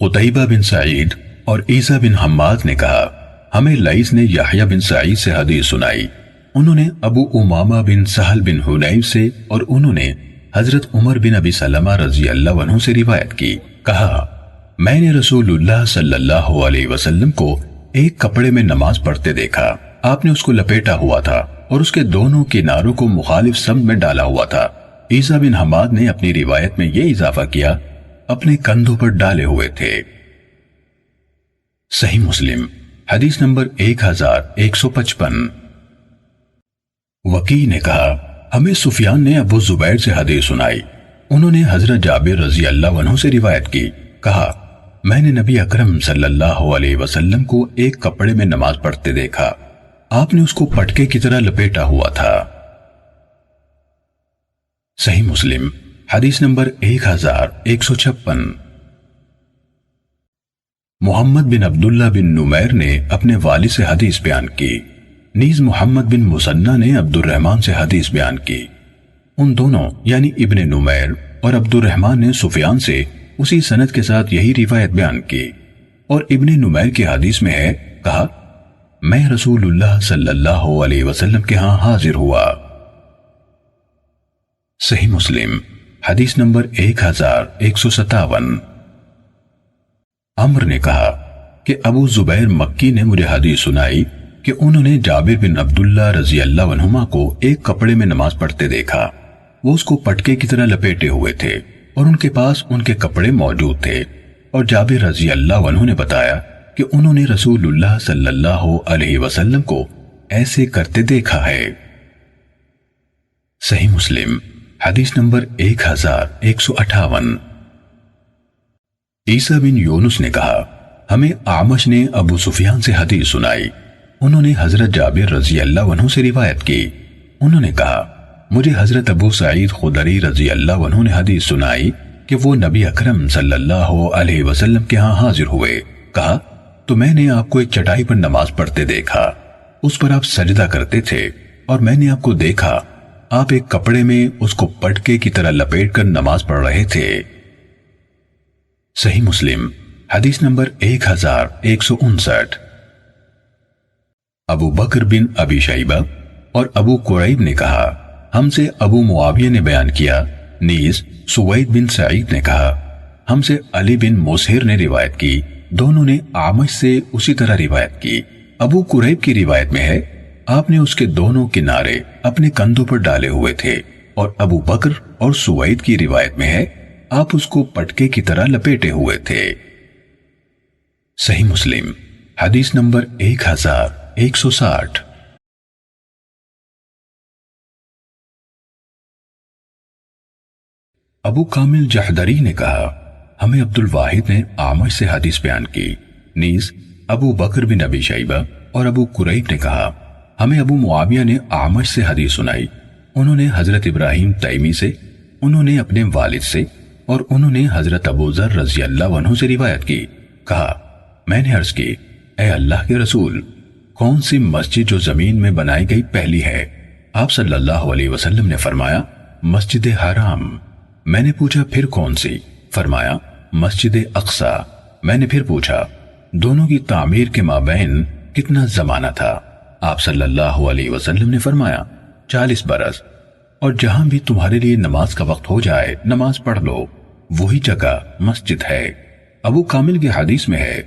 A: قتیبہ بن سعید اور عیسیٰ بن حماد نے کہا ہمیں لیث نے یحییٰ بن سعید سے حدیث سنائی، انہوں نے ابو امامہ بن سہل بن حنیف سے اور انہوں نے حضرت عمر بن ابی سلمہ رضی اللہ عنہ سے روایت کی، کہا میں نے رسول اللہ صلی اللہ علیہ وسلم کو ایک کپڑے میں نماز پڑھتے دیکھا، آپ نے اس کو لپیٹا ہوا تھا اور اس کے دونوں کناروں کو مخالف سمت میں ڈالا ہوا تھا۔ عیسیٰ بن حماد نے اپنی روایت میں یہ اضافہ کیا، اپنے کندھوں پر ڈالے ہوئے تھے۔ صحیح مسلم حدیث نمبر 1155۔ وکیع نے کہا ہمیں سفیان نے ابو زبیر سے حدیث سنائی، انہوں نے حضرت جابر رضی اللہ عنہ سے روایت کی، کہا میں نے نبی اکرم صلی اللہ علیہ وسلم کو ایک کپڑے میں نماز پڑھتے دیکھا، آپ نے اس کو پٹکے کی طرح لپیٹا ہوا تھا۔ صحیح مسلم حدیث نمبر 1156۔ محمد بن عبداللہ بن نمیر نے اپنے والد سے حدیث بیان کی، نیز محمد بن مسنہ نے عبد الرحمن سے حدیث بیان کی، ان دونوں یعنی ابن نمیر اور عبد الرحمن نے سفیان سے اسی سند کے ساتھ یہی روایت بیان کی، اور ابن نمیر کی حدیث میں ہے، کہا میں رسول اللہ صلی اللہ علیہ وسلم کے ہاں حاضر ہوا۔ صحیح مسلم حدیث نمبر 1157۔ عمر نے کہا کہ ابو زبیر مکی نے مجھے حدیث سنائی کہ انہوں نے جابر بن عبداللہ رضی اللہ عنہما کو ایک کپڑے میں نماز پڑھتے دیکھا، وہ اس کو پٹکے کی طرح لپیٹے ہوئے تھے اور ان کے پاس ان کے کپڑے موجود تھے، اور جابر رضی اللہ عنہ نے بتایا کہ انہوں نے رسول اللہ صلی اللہ علیہ وسلم کو ایسے کرتے دیکھا ہے۔ صحیح مسلم حدیث نمبر 1158۔ عیسیٰ بن یونس نے کہا ہمیں اعمش نے ابو سفیان سے حدیث سنائی، انہوں نے حضرت جابر رضی اللہ عنہ سے روایت کی، انہوں نے کہا مجھے حضرت ابو سعید خدری رضی اللہ عنہ نے حدیث سنائی کہ وہ نبی اکرم صلی اللہ علیہ وسلم کے ہاں حاضر ہوئے، کہا تو میں نے آپ کو ایک چٹائی پر نماز پڑھتے دیکھا، اس پر آپ سجدہ کرتے تھے، اور میں نے آپ کو دیکھا آپ ایک کپڑے میں اس کو پٹکے کی طرح لپیٹ کر نماز پڑھ رہے تھے۔ صحیح مسلم حدیث نمبر 1159۔ ابو بکر بن ابی شیبہ اور ابو قریب نے کہا ہم سے ابو معاویہ نے بیان کیا نیز سوید بن سعید نے کہا ہم سے علی بن مسہر نے روایت کی، دونوں نے اعمش سے اسی طرح روایت کی۔ ابو قریب کی روایت میں ہے آپ نے اس کے دونوں کنارے اپنے کندھوں پر ڈالے ہوئے تھے، اور ابو بکر اور سوید کی روایت میں ہے آپ اس کو پٹکے کی طرح لپیٹے ہوئے تھے۔ صحیح مسلم حدیث نمبر 1160۔ ابو کامل جحدری نے کہا ہمیں عبد الواحد نے اعمش سے حدیث بیان کی، نیز ابو بکر بن ابی شیبہ اور ابو قریب نے کہا ہمیں ابو معاویہ نے اعمش سے حدیث سنائی، انہوں نے حضرت ابراہیم تیمی سے، انہوں نے اپنے والد سے، اور انہوں نے حضرت ابو ذر رضی اللہ عنہ سے روایت کی۔ کہا میں نے عرض کی اے اللہ کے رسول، کون سی مسجد جو زمین میں بنائی گئی پہلی ہے؟ آپ صلی اللہ علیہ وسلم نے فرمایا مسجد حرام۔ میں نے پوچھا پھر کون سی؟ فرمایا مسجد اقصی۔ میں نے پھر پوچھا دونوں کی تعمیر کے مابین کتنا زمانہ تھا؟ آپ صلی اللہ علیہ وسلم نے فرمایا 40 برس، اور جہاں بھی تمہارے لیے نماز کا وقت ہو جائے نماز پڑھ لو، وہی جگہ مسجد ہے۔ ابو کامل کی حدیث میں ہے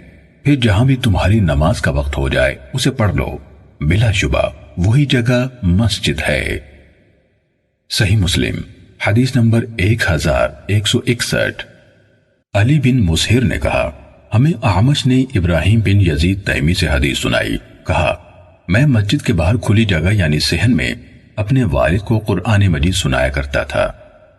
A: پھر جہاں بھی تمہاری نماز کا وقت ہو جائے اسے پڑھ لو، بلا شبہ وہی جگہ مسجد ہے۔ صحیح مسلم حدیث نمبر 1161۔ علی بن مسہر نے کہا ہمیں اعمش نے ابراہیم بن یزید تیمی سے حدیث سنائی، کہا میں مسجد کے باہر کھلی جگہ یعنی صحن میں اپنے والد کو قرآن مجید سنایا کرتا تھا،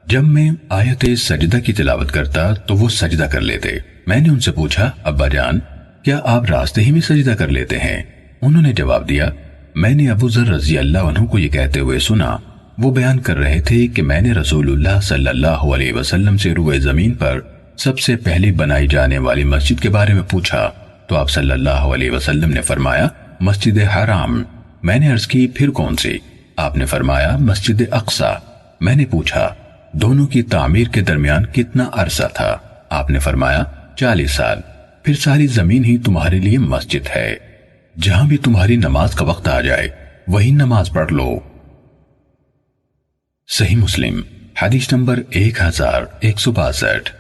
A: جب میں آیت سجدہ کی تلاوت کرتا تو وہ سجدہ کر لیتے۔ میں نے ان سے پوچھا ابا جان کیا آپ راستے ہی میں سجدہ کر لیتے ہیں؟ انہوں نے جواب دیا میں نے ابو ذر رضی اللہ عنہ کو یہ کہتے ہوئے سنا، وہ بیان کر رہے تھے کہ میں نے رسول اللہ صلی اللہ علیہ وسلم سے روئے زمین پر سب سے پہلی بنائی جانے والی مسجد کے بارے میں پوچھا تو آپ صلی اللہ علیہ وسلم نے فرمایا مسجد حرام۔ میں نے عرض کی پھر کون سی؟ آپ نے فرمایا مسجد اقصی۔ میں نے پوچھا دونوں کی تعمیر کے درمیان کتنا عرصہ تھا؟ آپ نے فرمایا 40 سال۔ پھر ساری زمین ہی تمہارے لیے مسجد ہے، جہاں بھی تمہاری نماز کا وقت آ جائے وہی نماز پڑھ لو۔ صحیح مسلم حدیث نمبر 1162۔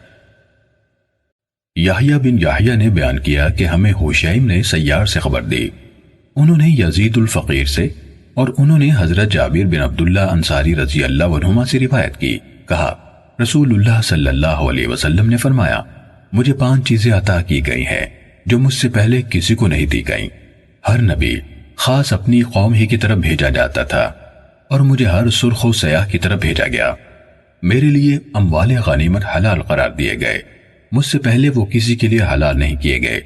A: یحییٰ بن یحییٰ نے بیان کیا کہ ہمیں ہوشیم نے سیار سے خبر دی، انہوں نے یزید الفقیر سے، اور انہوں نے حضرت جابر بن عبداللہ انصاری رضی اللہ عنہما سے روایت کی، کہا رسول اللہ صلی اللہ علیہ وسلم نے فرمایا مجھے 5 چیزیں عطا کی گئی ہیں جو مجھ سے پہلے کسی کو نہیں دی گئیں۔ ہر نبی خاص اپنی قوم ہی کی طرف بھیجا جاتا تھا، اور مجھے ہر سرخ و سیاہ کی طرف بھیجا گیا۔ میرے لیے اموال غنیمت حلال قرار دیے گئے، مجھ سے پہلے وہ کسی کے لیے حلال نہیں کیے گئے۔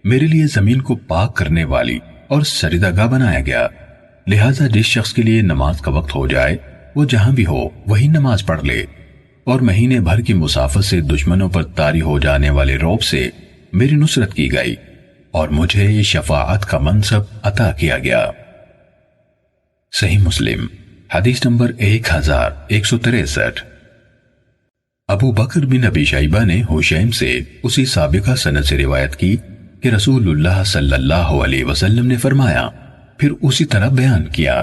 A: میرے لیے زمین کو پاک کرنے والی اور سجدہ گاہ بنایا گیا، لہٰذا جس شخص کے لیے نماز کا وقت ہو جائے وہ جہاں بھی ہو وہی نماز پڑھ لے، اور مہینے بھر کی مسافت سے دشمنوں پر طاری ہو جانے والے رعب سے میری نصرت کی گئی، اور مجھے یہ شفاعت کا منصب عطا کیا گیا۔ صحیح مسلم حدیث نمبر 1163۔ ابو بکر بن ابی شیبہ نے ہوشیم سے اسی سابقہ سند سے روایت کی کہ رسول اللہ صلی اللہ علیہ وسلم نے فرمایا، پھر اسی طرح بیان کیا۔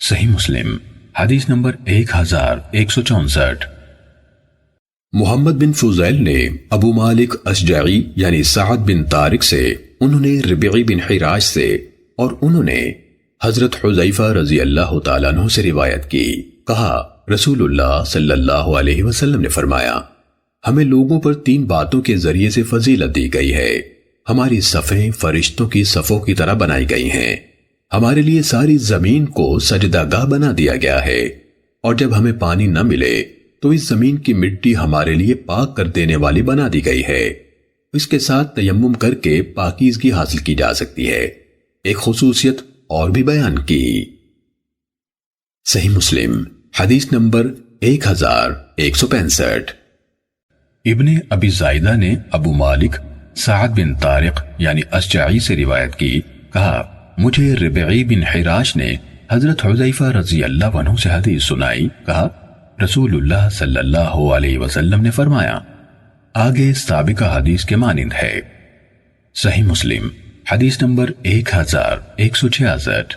A: صحیح مسلم حدیث نمبر 1164۔
B: محمد بن فضیل نے ابو مالک اشجعی یعنی سعد بن طارق سے، انہوں نے ربعی بن حراش سے، اور انہوں نے حضرت حذیفہ رضی اللہ تعالیٰ عنہ سے روایت کی، کہا رسول اللہ صلی اللہ علیہ وسلم نے فرمایا ہمیں لوگوں پر 3 باتوں کے ذریعے سے فضیلت دی گئی ہے، ہماری صفیں فرشتوں کی صفوں کی طرح بنائی گئی ہیں، ہمارے لیے ساری زمین کو سجدہ گاہ بنا دیا گیا ہے، اور جب ہمیں پانی نہ ملے تو اس زمین کی مٹی ہمارے لیے پاک کر دینے والی بنا دی گئی ہے، اس کے ساتھ تیمم کر کے پاکیزگی حاصل کی جا سکتی ہے۔ ایک خصوصیت اور بھی بیان کی۔ صحیح مسلم حدیث نمبر 1165۔
A: ابن ابی زائدہ نے ابو مالک سعد بن طارق یعنی اشجعی سے روایت کی، کہا مجھے ربعی بن حراش نے حضرت حذیفہ رضی اللہ عنہ سے حدیث سنائی، کہا رسول اللہ صلی اللہ علیہ وسلم نے فرمایا، آگے سابقہ حدیث کے مانند ہے۔ صحیح مسلم حدیث نمبر 1166۔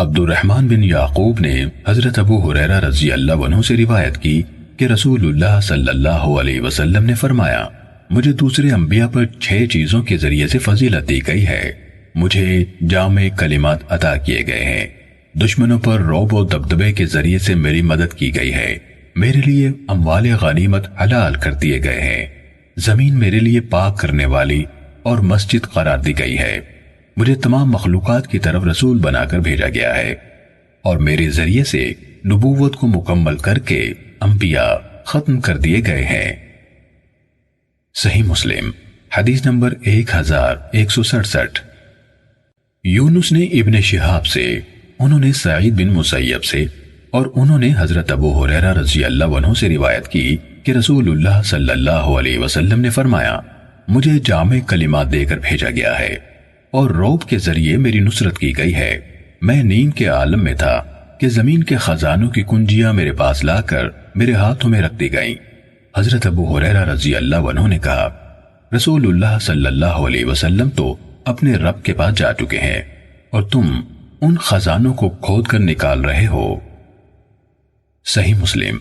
A: عبد الرحمن بن یعقوب نے حضرت ابو ہریرہ رضی اللہ عنہ سے روایت کی کہ رسول اللہ صلی اللہ علیہ وسلم نے فرمایا، مجھے دوسرے انبیاء پر 6 چیزوں کے ذریعے سے فضیلت دی گئی ہے۔ مجھے جامع کلمات عطا کیے گئے ہیں، دشمنوں پر رعب و دبدبے کے ذریعے سے میری مدد کی گئی ہے، میرے لیے اموال غنیمت حلال کر دیے گئے ہیں، زمین میرے لیے پاک کرنے والی اور مسجد قرار دی گئی ہے، مجھے تمام مخلوقات کی طرف رسول بنا کر بھیجا گیا ہے، اور میرے ذریعے سے نبوت کو مکمل کر کے انبیاء ختم کر دیے گئے ہیں۔ صحیح مسلم حدیث نمبر 1167۔ یونس نے ابن شہاب سے، انہوں نے سعید بن مسیب سے، اور انہوں نے حضرت ابو ہریرہ رضی اللہ عنہ سے روایت کی کہ رسول اللہ صلی اللہ علیہ وسلم نے فرمایا، مجھے جامع کلمات دے کر بھیجا گیا ہے اور رعب کے ذریعے میری نصرت کی گئی ہے۔ میں نیند کے عالم میں تھا کہ زمین کے خزانوں کی کنجیاں میرے پاس لا کر میرے ہاتھوں میں رکھ دی گئیں۔ حضرت ابو ہریرہ رضی اللہ عنہ نے کہا، رسول اللہ صلی اللہ علیہ وسلم تو اپنے رب کے پاس جا چکے ہیں اور تم ان خزانوں کو کھود کر نکال رہے ہو۔ صحیح مسلم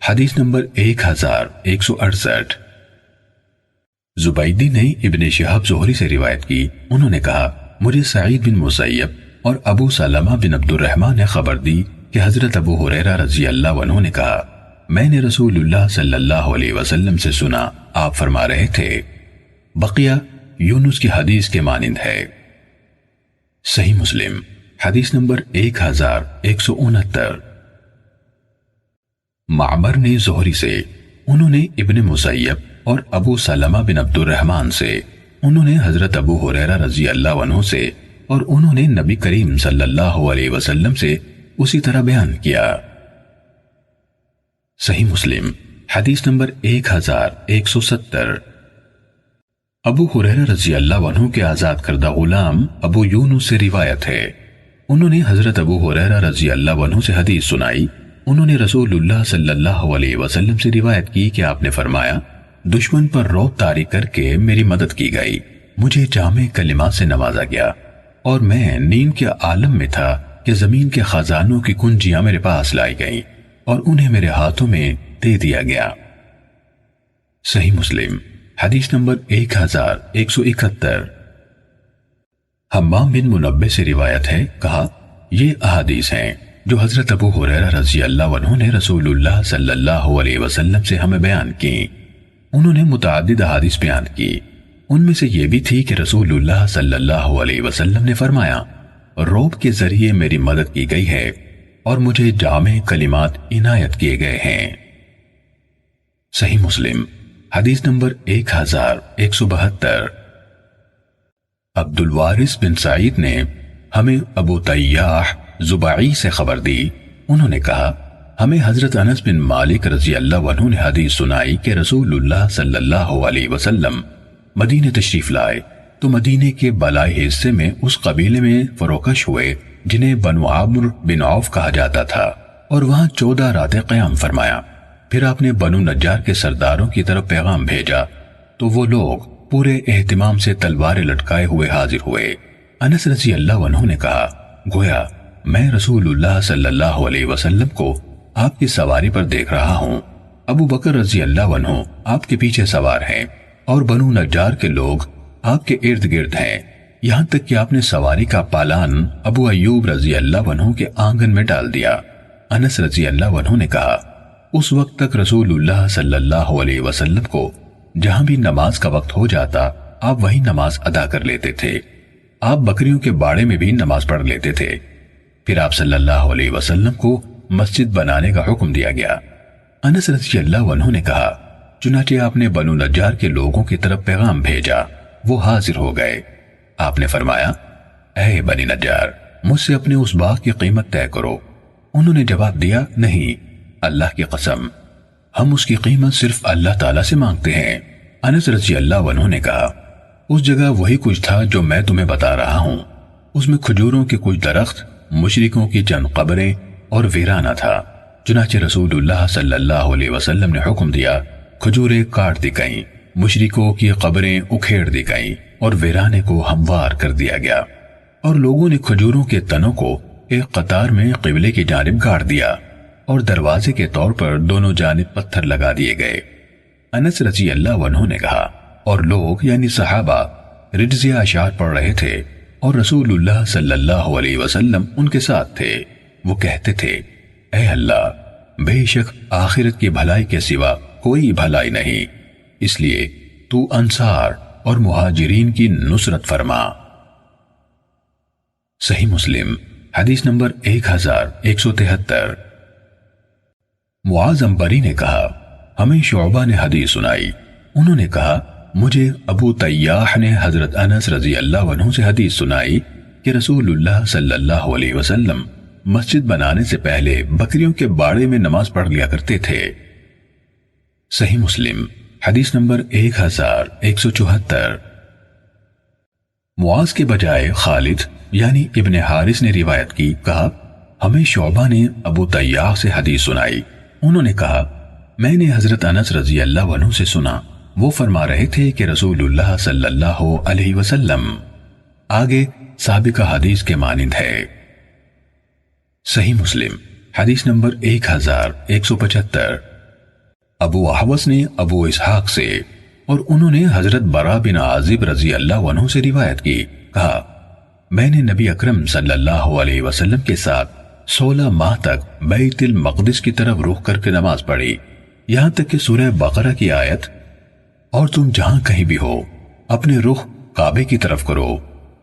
A: حدیث نمبر 1168۔ زبیدی نے ابن شہاب زہری سے روایت کی، انہوں نے کہا، مجھے سعید بن مسیب اور ابو سلمہ بن عبد الرحمن نے خبر دی کہ حضرت ابو ہریرہ رضی اللہ عنہ نے کہا، میں نے رسول اللہ صلی اللہ علیہ وسلم سے سنا، آپ فرما رہے تھے، بقیہ یونس کی حدیث کے مانند ہے۔ صحیح مسلم حدیث نمبر 1169۔ معمر نے زہری سے، انہوں نے ابن مسیب اور ابو سلمہ بن عبد الرحمن سے، انہوں نے حضرت ابو ہریرہ رضی اللہ عنہ سے، اور انہوں نے نبی کریم صلی اللہ علیہ وسلم سے اسی طرح بیان کیا۔ صحیح مسلم حدیث نمبر 1170۔ ابو ہریرہ رضی اللہ عنہ کے آزاد کردہ غلام ابو یونس سے روایت ہے، انہوں نے حضرت ابو ہریرہ رضی اللہ عنہ سے حدیث سنائی، انہوں نے رسول اللہ صلی اللہ علیہ وسلم سے روایت کی کہ آپ نے فرمایا، دشمن پر رعب طاری کر کے میری مدد کی گئی، مجھے جامع کلمات سے نوازا گیا، اور میں نیند کے عالم میں تھا کہ زمین کے خزانوں کی کنجیاں میرے پاس لائی گئیں اور انہیں میرے ہاتھوں میں دے دیا گیا۔ صحیح مسلم حدیث نمبر 1171۔ حمام بن منبہ سے روایت ہے، کہا، یہ احادیث ہیں جو حضرت ابو ہریرہ رضی اللہ عنہ نے رسول اللہ صلی اللہ علیہ وسلم سے ہمیں بیان کی۔ انہوں نے متعدد احادیث بیان کی، ان میں سے یہ بھی تھی کہ رسول اللہ صلی اللہ علیہ وسلم نے فرمایا، رعب کے ذریعے میری مدد کی گئی ہے اور مجھے جامع کلمات عنایت کیے گئے ہیں۔ صحیح مسلم حدیث نمبر 1172۔ عبد الوارث بن سعید نے ہمیں ابو طیاح زبعی سے خبر دی، انہوں نے کہا، ہمیں حضرت انس بن مالک رضی اللہ عنہ نے حدیث سنائی کہ رسول اللہ صلی اللہ علیہ وسلم مدینے تشریف لائے تو مدینے کے بالائی حصے میں اس قبیلے میں فروکش ہوئے جنہیں بنو عامر بن عوف کہا جاتا تھا، اور وہاں 14 راتیں قیام فرمایا۔ پھر آپ نے بنو نجار کے سرداروں کی طرف پیغام بھیجا تو وہ لوگ پورے اہتمام سے تلواریں لٹکائے ہوئے حاضر ہوئے۔ انس رضی اللہ عنہ نے کہا، گویا میں رسول اللہ صلی اللہ علیہ وسلم کو آپ کی سواری پر دیکھ رہا ہوں، ابو بکر رضی اللہ عنہ آپ کے پیچھے سوار ہیں اور بنو نجار کے لوگ آپ کے ارد گرد ہیں، یہاں تک کہ آپ نے سواری کا پالان ابو ایوب رضی اللہ عنہ کے آنگن میں ڈال دیا۔ انس رضی اللہ عنہ نے کہا، اس وقت تک رسول اللہ صلی اللہ علیہ وسلم کو جہاں بھی نماز کا وقت ہو جاتا آپ وہی نماز ادا کر لیتے تھے، آپ بکریوں کے باڑے میں بھی نماز پڑھ لیتے تھے۔ پھر آپ صلی اللہ علیہ وسلم کو مسجد بنانے کا حکم دیا گیا۔ انس رضی اللہ عنہ نے کہا، چنانچہ آپ نے بنو نجار کے لوگوں کی طرف پیغام بھیجا، وہ حاضر ہو گئے۔ آپ نے فرمایا، اے بنی نجار، مجھ سے اپنے اس باغ کی قیمت طے کرو۔ انہوں نے جواب دیا، نہیں، اللہ کی قسم، ہم اس کی قیمت صرف اللہ تعالیٰ سے مانگتے ہیں۔ انس رضی اللہ عنہ نے کہا، اس جگہ وہی کچھ تھا جو میں تمہیں بتا رہا ہوں، اس میں کھجوروں کے کچھ درخت، مشرکوں کی چند قبریں اور ویرانہ تھا۔ چنانچہ رسول اللہ صلی اللہ علیہ وسلم نے حکم دیا، کھجوریں کاٹ دی گئیں، مشرکوں کی قبریں اکھیڑ دی گئیں اور ویرانے کو ہموار کر دیا گیا، اور لوگوں نے کھجوروں کے تنوں کو ایک قطار میں قبلے کی جانب گاڑ دیا اور دروازے کے طور پر دونوں جانب پتھر لگا دیے گئے۔ انس رضی اللہ عنہ نے کہا، اور لوگ یعنی صحابہ رجزیہ اشعار پڑھ رہے تھے اور رسول اللہ صلی اللہ علیہ وسلم ان کے ساتھ تھے۔ وہ کہتے تھے، اے اللہ، بے شک آخرت کی بھلائی کے سوا کوئی بھلائی نہیں، اس لیے تو انصار اور مہاجرین کی نصرت فرما۔ صحیح مسلم حدیث نمبر 1173۔ معاذ عنبری نے کہا، ہمیں شعبہ نے حدیث سنائی، انہوں نے کہا مجھے ابو طیاح نے حضرت انس رضی اللہ عنہ سے حدیث سنائی کہ رسول اللہ صلی اللہ علیہ وسلم مسجد بنانے سے پہلے بکریوں کے باڑے میں نماز پڑھ لیا کرتے تھے۔ صحیح مسلم حدیث نمبر 1174۔ معاذ کے بجائے خالد یعنی ابن حارث نے روایت کی، کہا ہمیں شعبہ نے ابو طیاح سے حدیث سنائی، انہوں نے کہا میں نے حضرت انس رضی اللہ عنہ سے سنا، وہ فرما رہے تھے کہ رسول اللہ صلی اللہ علیہ وسلم۔ آگے سابقہ حدیث کے مانند ہے۔ صحیح مسلم حدیث نمبر 1175۔ ابو احوص نے ابو اسحاق سے اور انہوں نے حضرت برا بن عازب رضی اللہ عنہ سے روایت کی، کہا میں نے نبی اکرم صلی اللہ علیہ وسلم کے ساتھ 16 ماہ تک بیت المقدس کی طرف رخ کر کے نماز پڑھی، یہاں تک کہ سورہ بقرہ کی آیت اور تم جہاں کہیں بھی ہو اپنے رخ کعبے کی طرف کرو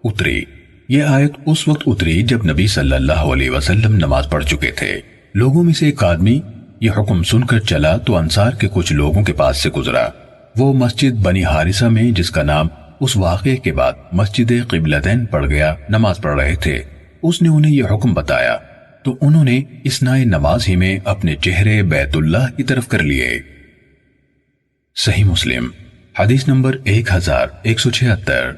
A: اتری۔ یہ آیت اس وقت اتری جب نبی صلی اللہ علیہ وسلم نماز پڑھ چکے تھے۔ لوگوں میں سے ایک آدمی یہ حکم سن کر چلا تو انصار کے کچھ لوگوں کے پاس سے گزرا۔ وہ مسجد بنی حارثہ میں، جس کا نام اس واقعے کے بعد مسجد قبلتین پڑ گیا، نماز پڑھ رہے تھے۔ اس نے انہیں یہ حکم بتایا تو انہوں نے اثناء نماز ہی میں اپنے چہرے بیت اللہ کی طرف کر لیے۔ صحیح مسلم حدیث نمبر 1176۔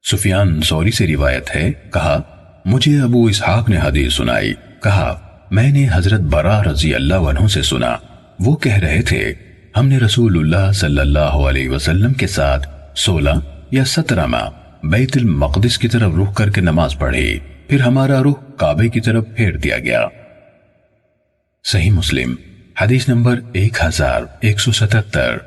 A: سفیان ثوری سے روایت ہے، کہا مجھے ابو اسحاق نے حدیث سنائی، کہا میں نے حضرت برا رضی اللہ عنہ سے سنا، وہ کہہ رہے تھے ہم نے رسول اللہ صلی اللہ علیہ وسلم کے ساتھ 16 یا 17 ماہ بیت المقدس کی طرف رخ کر کے نماز پڑھی، پھر ہمارا رخ کعبے کی طرف پھیر دیا گیا۔ صحیح مسلم حدیث نمبر 1177۔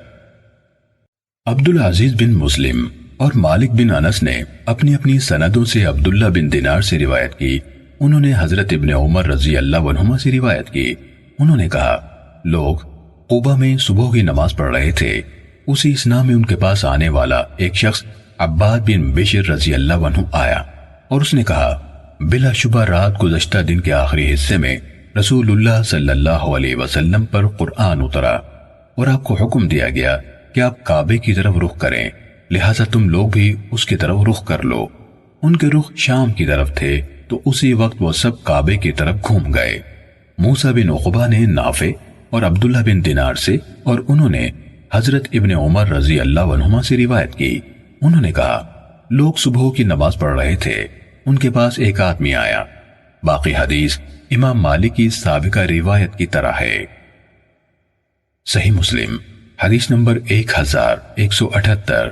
A: عبدالعزیز بن مسلم اور مالک بن انس نے اپنی اپنی سندوں سے عبداللہ بن دینار سے روایت کی، انہوں نے حضرت ابن عمر رضی اللہ عنہما سے روایت کی، انہوں نے کہا لوگ قباء میں صبح کی نماز پڑھ رہے تھے، اسی اثناء میں ان کے پاس آنے والا ایک شخص عباد بن بشر رضی اللہ عنہ آیا اور اس نے کہا بلا شبہ رات گزشتہ دن کے آخری حصے میں رسول اللہ صلی اللہ علیہ وسلم پر قرآن اترا اور آپ کو حکم دیا گیا کہ آپ کعبے کی طرف رخ کریں، لہٰذا تم لوگ بھی اس کی طرف رخ کر لو۔ ان کے رخ شام کی طرف تھے تو اسی وقت وہ سب کعبے کی طرف گھوم گئے۔ موسیٰ بن عقبہ نے نافع اور عبداللہ بن دینار سے اور انہوں نے حضرت ابن عمر رضی اللہ عنہما سے روایت کی، انہوں نے کہا لوگ صبح کی نماز پڑھ رہے تھے، ان کے پاس ایک آدمی آیا۔ باقی حدیث امام مالک کی سابقہ روایت کی طرح ہے۔ صحیح مسلم حدیث نمبر 1178۔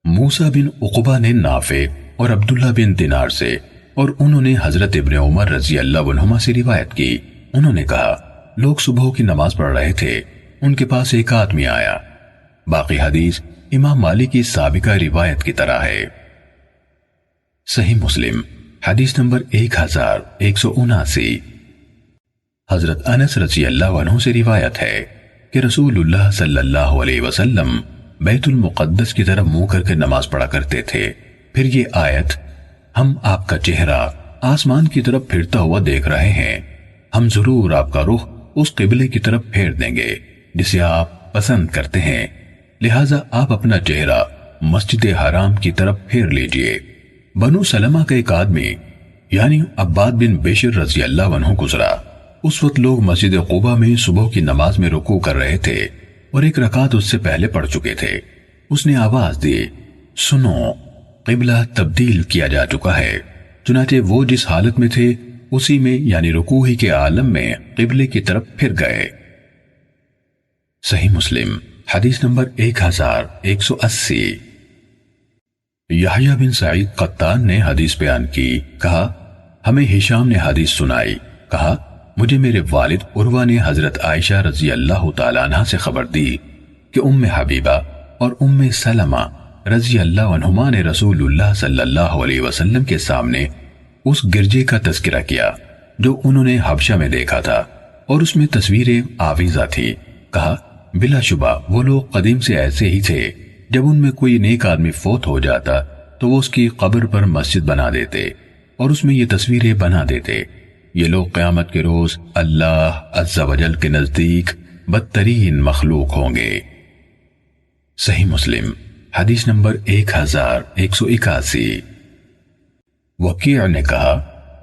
A: موسیٰ بن عقبہ نے نافع اور عبداللہ بن دینار سے اور انہوں نے حضرت ابن عمر رضی اللہ عنہما سے روایت کی، انہوں نے کہا لوگ صبح کی نماز پڑھ رہے تھے، ان کے پاس ایک آدمی آیا۔ باقی حدیث امام مالک کی سابقہ روایت کی طرح ہے۔ صحیح مسلم حدیث نمبر 1179۔ حضرت انس رضی اللہ عنہ سے روایت ہے کہ رسول اللہ صلی اللہ علیہ وسلم بیت المقدس کی طرف منہ کر کے نماز پڑھا کرتے تھے، پھر یہ آیت ہم آپ کا چہرہ آسمان کی طرف پھرتا ہوا دیکھ رہے ہیں، ہم ضرور آپ کا رخ اس قبلے کی طرف پھیر دیں گے جسے آپ پسند کرتے ہیں، لہٰذا آپ اپنا چہرہ مسجد حرام کی طرف پھیر لیجئے۔ بنو سلمہ کا ایک آدمی یعنی عباد بن بشر رضی اللہ عنہ گزرا، اس وقت لوگ مسجد قباء میں صبح کی نماز میں رکوع کر رہے تھے اور ایک رکعت اس سے پہلے پڑھ چکے تھے۔ اس نے آواز دی سنو، قبلہ تبدیل کیا جا چکا ہے۔ چنانچہ وہ جس حالت میں تھے اسی میں یعنی رکوع ہی کے عالم میں قبلے کی طرف پھر گئے۔ صحیح مسلم حدیث نمبر 1180۔ یحییٰ بن سعید قطان نے حدیث بیان کی، کہا ہمیں ہشام نے حدیث سنائی، کہا مجھے میرے والد عروہ نے حضرت عائشہ رضی اللہ تعالیٰ عنہ سے خبر دی کہ ام حبیبہ اور ام سلمہ رضی اللہ عنہما نے رسول اللہ صلی اللہ علیہ وسلم کے سامنے اس گرجے کا تذکرہ کیا جو انہوں نے حبشہ میں دیکھا تھا، اور اس میں تصویریں آویزہ تھی۔ کہا بلا شبہ وہ لوگ قدیم سے ایسے ہی تھے، جب ان میں کوئی نیک آدمی فوت ہو جاتا تو وہ اس کی قبر پر مسجد بنا دیتے اور اس میں یہ تصویریں بنا دیتے۔ یہ لوگ قیامت کے روز اللہ عز و جل کے نزدیک بدترین مخلوق ہوں گے۔ صحیح مسلم حدیث نمبر 1181۔ وکیع نے کہا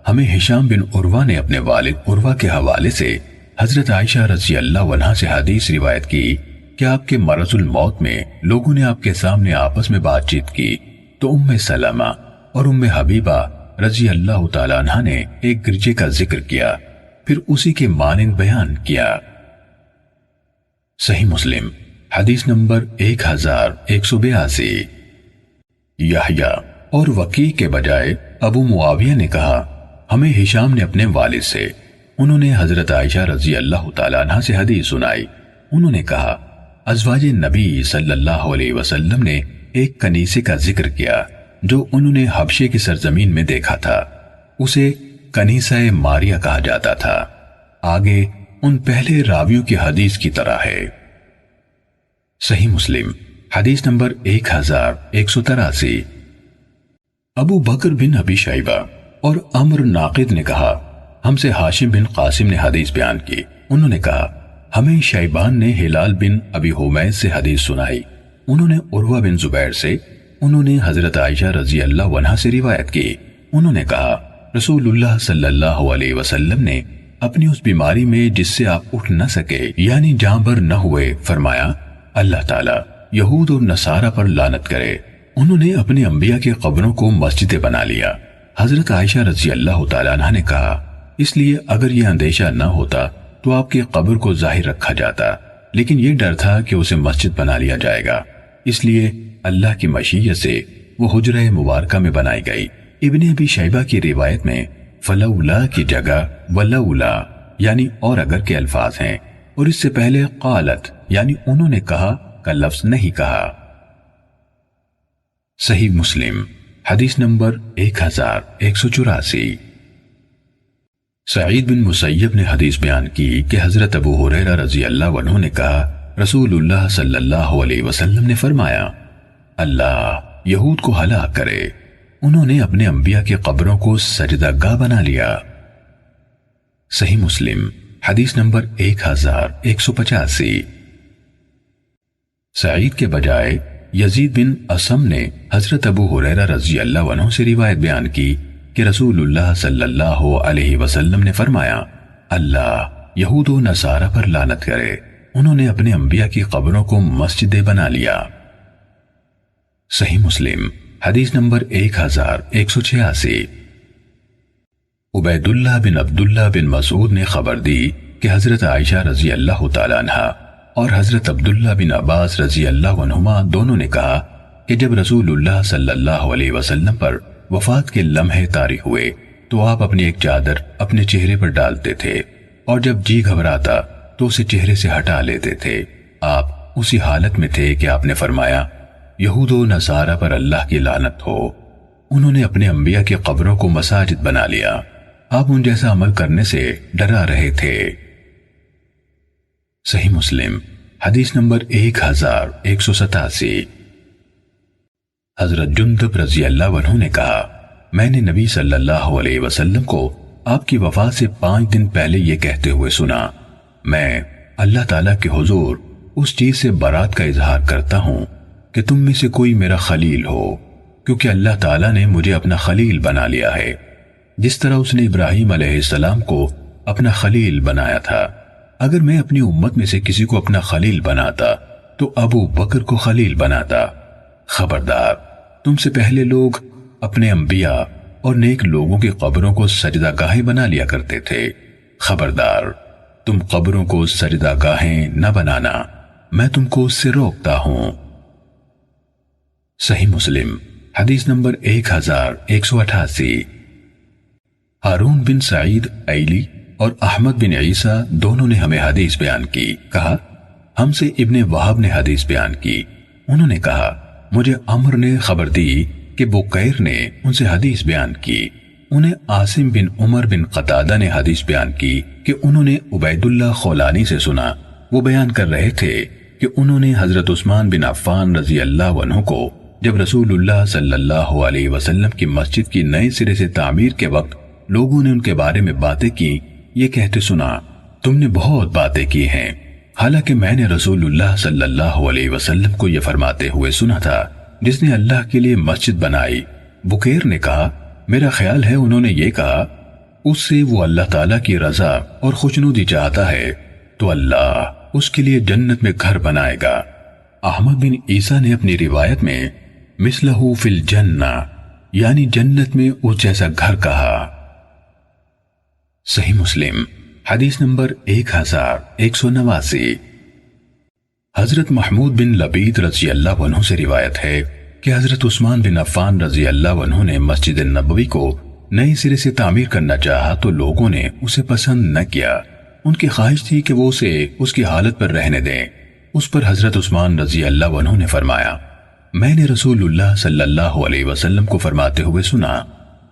A: ہمیں ہشام بن عروہ نے اپنے والد عروہ کے حوالے سے حضرت عائشہ رضی اللہ عنہا سے حدیث روایت کی کہ آپ کے مرض الموت میں لوگوں نے آپ کے سامنے آپس میں بات چیت کی تو ام سلمہ اور ام حبیبہ رضی اللہ تعالیٰ عنہ نے ایک گرجے کا ذکر کیا، پھر اسی کے مانند بیان کیا۔ صحیح مسلم حدیث نمبر 1182۔ یحییٰ اور وکیع کے بجائے ابو معاویہ نے کہا ہمیں ہشام نے اپنے والد سے، انہوں نے حضرت عائشہ رضی اللہ تعالیٰ عنہ سے حدیث سنائی، انہوں نے کہا ازواج نبی صلی اللہ علیہ وسلم نے ایک کنیسے کا ذکر کیا جو انہوں نے حبشے کی سرزمین میں دیکھا تھا، اسے کنیسہ ماریہ کہا جاتا تھا۔ آگے ان پہلے راویوں کی حدیث کی طرح ہے۔ صحیح مسلم حدیث نمبر 1183۔ ابو بکر بن ابی شیبہ اور عمر ناقد نے کہا ہم سے ہاشم بن قاسم نے حدیث بیان کی، انہوں نے کہا ہمیں شیبان نے ہلال بن ابی حمید سے حدیث سنائی، انہوں نے عروہ بن زبیر سے، انہوں نے حضرت عائشہ رضی اللہ عنہا سے روایت کی، انہوں نے کہا رسول اللہ صلی اللہ علیہ وسلم نے اپنی اس بیماری میں جس سے آپ اٹھ نہ سکے یعنی جاں بر نہ ہوئے فرمایا اللہ تعالیٰ یہود اور نصارہ پر لعنت کرے، انہوں نے اپنے انبیاء کی قبروں کو مسجدیں بنا لیا۔ حضرت عائشہ رضی اللہ تعالیٰ عنہ نے کہا اس لیے اگر یہ اندیشہ نہ ہوتا تو آپ کی قبر کو ظاہر رکھا جاتا، لیکن یہ ڈر تھا کہ اسے مسجد بنا لیا جائے گا، اس لیے اللہ کی مشیت سے وہ حجرہ مبارکہ میں بنائی گئی۔ ابن ابی شیبہ کی روایت میں فلولا کی جگہ ولولا یعنی اور اگر کے الفاظ ہیں، اور اس سے پہلے قالت یعنی انہوں نے کہا کا لفظ نہیں کہا۔ صحیح مسلم حدیث نمبر 1184۔ سعید بن مسیب نے حدیث بیان کی کہ حضرت ابو ہریرہ رضی اللہ عنہ نے کہا رسول اللہ صلی اللہ علیہ وسلم نے فرمایا اللہ یہود کو ہلاک کرے، انہوں نے اپنے انبیاء کی قبروں کو سجدہ گاہ بنا لیا۔ صحیح مسلم حدیث نمبر 1185۔ سعید کے بجائے یزید بن اسم نے حضرت ابو ہریرہ رضی اللہ عنہ سے روایت بیان کی کہ رسول اللہ صلی اللہ علیہ وسلم نے فرمایا اللہ یہود و نصارہ پر لعنت کرے، انہوں نے اپنے انبیاء کی قبروں کو مسجدیں بنا لیا۔ صحیح مسلم حدیث نمبر 1186۔ عبید اللہ بن عبداللہ بن مسعود نے خبر دی کہ حضرت عائشہ رضی اللہ تعالی عنہا اور حضرت عبداللہ بن عباس رضی اللہ عنہما دونوں نے کہا کہ جب رسول اللہ صلی اللہ علیہ وسلم پر وفات کے لمحے طاری ہوئے تو آپ اپنی ایک چادر اپنے چہرے پر ڈالتے تھے اور جب جی گھبراتا تو اسے چہرے سے ہٹا لیتے تھے۔ آپ اسی حالت میں تھے کہ آپ نے فرمایا یہود و نصارہ پر اللہ کی لعنت ہو، انہوں نے اپنے انبیاء کی قبروں کو مساجد بنا لیا، آپ ان جیسا عمل کرنے سے ڈرا رہے تھے۔ صحیح مسلم حدیث نمبر 1187۔ حضرت جندب رضی اللہ عنہ نے کہا میں نے نبی صلی اللہ علیہ وسلم کو آپ کی وفات سے 5 دن پہلے یہ کہتے ہوئے سنا میں اللہ تعالیٰ کے حضور اس چیز سے برات کا اظہار کرتا ہوں کہ تم میں سے کوئی میرا خلیل ہو، کیونکہ اللہ تعالیٰ نے مجھے اپنا خلیل بنا لیا ہے جس طرح اس نے ابراہیم علیہ السلام کو اپنا خلیل بنایا تھا۔ اگر میں اپنی امت میں سے کسی کو اپنا خلیل بناتا تو ابو بکر کو خلیل بناتا۔ خبردار تم سے پہلے لوگ اپنے انبیاء اور نیک لوگوں کی قبروں کو سجدہ گاہیں بنا لیا کرتے تھے، خبردار تم قبروں کو سجدہ گاہیں نہ بنانا، میں تم کو اس سے روکتا ہوں۔ صحیح مسلم حدیث نمبر 1188۔ ہارون بن سعید ایلی اور احمد بن عیسیٰ دونوں نے ہمیں حدیث بیان کی۔ کہا ہم سے ابن وہب نے حدیث بیان کی۔ انہوں نے کہا مجھے عمر نے خبر دی کہ بکیر نے ان سے حدیث بیان کی۔ انہیں عاصم بن عمر بن قتادہ نے حدیث بیان کی کہ انہوں نے عبید اللہ خولانی سے سنا۔ وہ بیان کر رہے تھے کہ انہوں نے حضرت عثمان بن عفان رضی اللہ عنہ کو جب رسول اللہ صلی اللہ علیہ وسلم کی مسجد کی نئے سرے سے تعمیر کے وقت لوگوں نے ان کے بارے میں باتیں کی، یہ کہتے سنا تم نے بہت باتیں کی ہیں، حالانکہ میں نے رسول اللہ صلی اللہ علیہ وسلم کو یہ فرماتے ہوئے سنا تھا جس نے اللہ کے لیے مسجد بنائی۔ بکیر نے کہا میرا خیال ہے انہوں نے یہ کہا اس سے وہ اللہ تعالیٰ کی رضا اور خوشنودی چاہتا ہے تو اللہ اس کے لیے جنت میں گھر بنائے گا۔ احمد بن عیسیٰ نے اپنی روایت میں مثلہ فی الجنہ یعنی جنت میں اس جیسا گھر کہا۔ صحیح مسلم حدیث نمبر 1189۔ حضرت محمود بن لبید رضی اللہ عنہ سے روایت ہے کہ حضرت عثمان بن عفان رضی اللہ عنہ نے مسجد نبوی کو نئے سرے سے تعمیر کرنا چاہا تو لوگوں نے اسے پسند نہ کیا۔ ان کی خواہش تھی کہ وہ اسے اس کی حالت پر رہنے دیں۔ اس پر حضرت عثمان رضی اللہ عنہ نے فرمایا میں نے رسول اللہ صلی اللہ علیہ وسلم کو فرماتے ہوئے سنا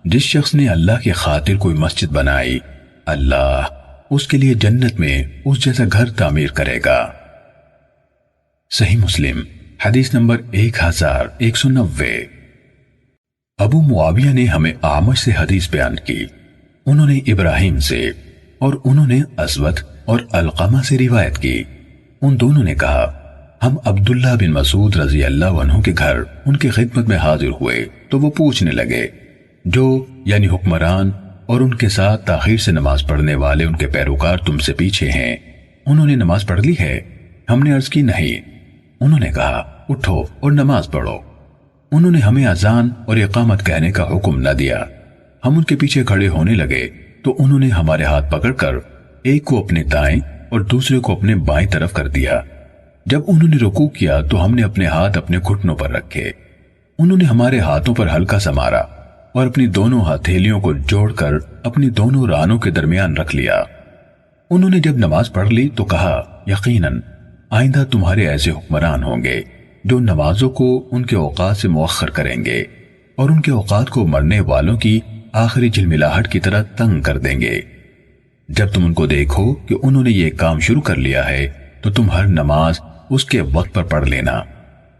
A: جس شخص نے اللہ کی خاطر کوئی مسجد بنائی اللہ اس کے لیے جنت میں اس جیسا گھر تعمیر کرے گا۔ صحیح مسلم حدیث نمبر 1190۔ ابو معاویہ نے ہمیں اعمش سے حدیث بیان کی۔ انہوں نے ابراہیم سے اور انہوں نے اسود اور علقمہ سے روایت کی۔ ان دونوں نے کہا ہم عبداللہ بن مسعود رضی اللہ عنہ کے گھر ان کی خدمت میں حاضر ہوئے تو وہ پوچھنے لگے جو یعنی حکمران اور ان کے ساتھ تاخیر سے نماز پڑھنے والے ان کے پیروکار تم سے پیچھے ہیں، انہوں نے نماز پڑھ لی ہے؟ ہم نے عرض کی نہیں۔ انہوں نے کہا اٹھو اور نماز پڑھو۔ انہوں نے ہمیں اذان اور اقامت کہنے کا حکم نہ دیا۔ ہم ان کے پیچھے کھڑے ہونے لگے تو انہوں نے ہمارے ہاتھ پکڑ کر ایک کو اپنے دائیں اور دوسرے کو اپنے بائیں طرف کر دیا۔ جب انہوں نے رکوع کیا تو ہم نے اپنے ہاتھ اپنے گھٹنوں پر رکھے۔ انہوں نے ہمارے ہاتھوں پر ہلکا سا مارا اور اپنی دونوں ہتھیلیوں کو جوڑ کر اپنی دونوں رانوں کے درمیان رکھ لیا۔ انہوں نے جب نماز پڑھ لی تو کہا یقیناً آئندہ تمہارے ایسے حکمران ہوں گے جو نمازوں کو ان کے اوقات سے مؤخر کریں گے اور ان کے اوقات کو مرنے والوں کی آخری جھلملاہٹ کی طرح تنگ کر دیں گے۔ جب تم ان کو دیکھو کہ انہوں نے یہ کام شروع کر لیا ہے تو تم ہر نماز اس کے وقت پر پڑھ لینا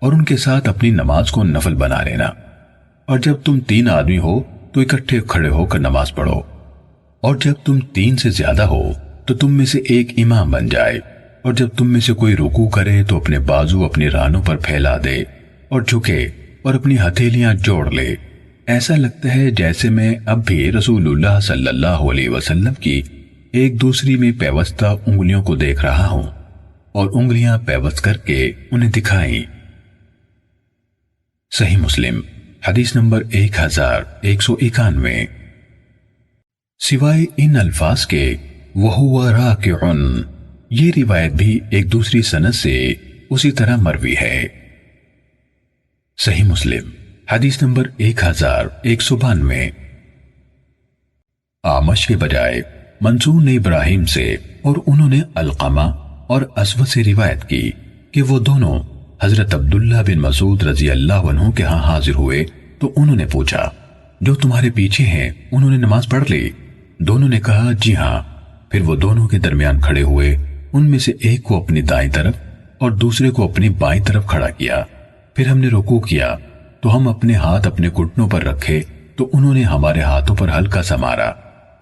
A: اور ان کے ساتھ اپنی نماز کو نفل بنا لینا، اور جب تم 3 آدمی ہو تو اکٹھے کھڑے ہو کر نماز پڑھو، اور جب تم 3 سے زیادہ ہو تو تم میں سے ایک امام بن جائے، اور جب تم میں سے کوئی رکوع کرے تو اپنے بازو اپنی رانوں پر پھیلا دے اور جھکے اور اپنی ہتھیلیاں جوڑ لے، ایسا لگتا ہے جیسے میں اب بھی رسول اللہ صلی اللہ علیہ وسلم کی ایک دوسری میں پیوستہ انگلیوں کو دیکھ رہا ہوں، اور انگلیاں پیوست کر کے انہیں دکھائیں۔ صحیح مسلم حدیث نمبر 1191۔ سوائے ان الفاظ کے وَهُوَ رَاكِعٌ، یہ روایت بھی ایک دوسری سند سے اسی طرح مروی ہے۔ صحیح مسلم حدیث نمبر 1192۔ اعمش کے بجائے منصور نے ابراہیم سے اور انہوں نے علقمہ اور اسود سے روایت کی کہ وہ دونوں حضرت عبداللہ بن مسعود رضی اللہ عنہ کے ہاں حاضر ہوئے تو انہوں نے پوچھا جو تمہارے پیچھے ہیں انہوں نے نماز پڑھ لی؟ دونوں نے کہا جی ہاں۔ پھر وہ دونوں کے درمیان کھڑے ہوئے، ان میں سے ایک کو اپنی دائیں طرف اور دوسرے کو اپنی بائیں طرف کھڑا کیا۔ پھر ہم نے رکوع کیا تو ہم اپنے ہاتھ اپنے گھٹنوں پر رکھے تو انہوں نے ہمارے ہاتھوں پر ہلکا سا مارا،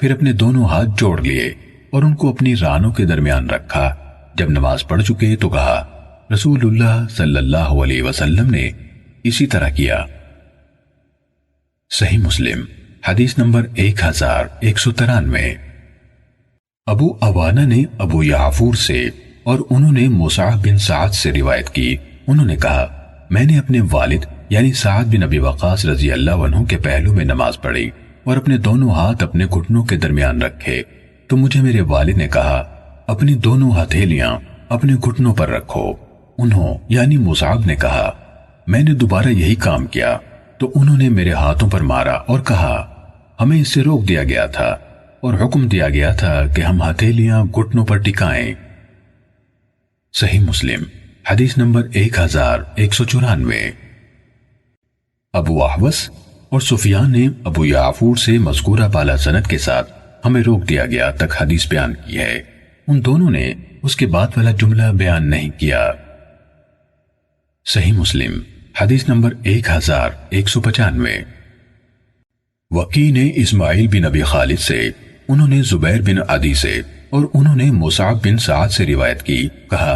A: پھر اپنے دونوں ہاتھ جوڑ لیے اور ان کو اپنی رانوں کے درمیان رکھا۔ جب نماز پڑھ چکے تو کہا رسول اللہ صلی اللہ علیہ وسلم نے اسی طرح کیا۔ صحیح مسلم حدیث نمبر 1193۔ ابو عوانہ نے ابو یعفور سے اور انہوں نے مصعب بن سعد سے روایت کی، انہوں نے کہا میں نے اپنے والد یعنی سعد بن ابی وقاص رضی اللہ عنہ کے پہلو میں نماز پڑھی اور اپنے دونوں ہاتھ اپنے گھٹنوں کے درمیان رکھے تو مجھے میرے والد نے کہا اپنی دونوں ہتھیلیاں اپنے گھٹنوں پر رکھو۔ انہوں یعنی مصعب نے کہا میں نے دوبارہ یہی کام کیا تو انہوں نے میرے ہاتھوں پر مارا اور کہا ہمیں اس سے روک دیا گیا تھا اور حکم دیا گیا تھا کہ ہم ہتھیلیاں گھٹنوں پر ٹکائیں۔ صحیح مسلم حدیث نمبر 1194۔ ابو احوص اور سفیان نے ابو یعفور سے مذکورہ بالا سند کے ساتھ ہمیں روک دیا گیا تک حدیث بیان کی ہے۔ ان دونوں نے اس کے بعد والا جملہ بیان نہیں کیا۔ صحیح مسلم حدیث نمبر 1195۔ وکی نے اسماعیل بن ابی خالد سے، انہوں نے زبیر بن عدی سے اور انہوں نے مصعب بن سعد سے روایت کی، کہا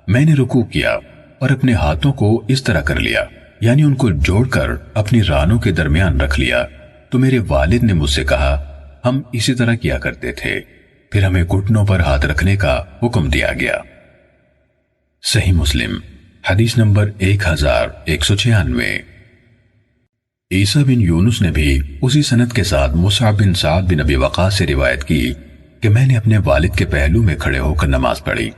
A: میں نے رکوع کیا اور اپنے ہاتھوں کو اس طرح کر لیا، یعنی ان کو جوڑ کر اپنی رانوں کے درمیان رکھ لیا، تو میرے والد نے مجھ سے کہا ہم اسی طرح کیا کرتے تھے، پھر ہمیں گھٹنوں پر ہاتھ رکھنے کا حکم دیا گیا۔ صحیح مسلم حدیث نمبر 1196۔ عیسیٰ بن یونس نے بھی اسی سند کے ساتھ مصعب بن سعد بن ابی وقاص سے روایت کی کہ میں نے اپنے والد کے پہلو میں کھڑے ہو کر نماز پڑھی،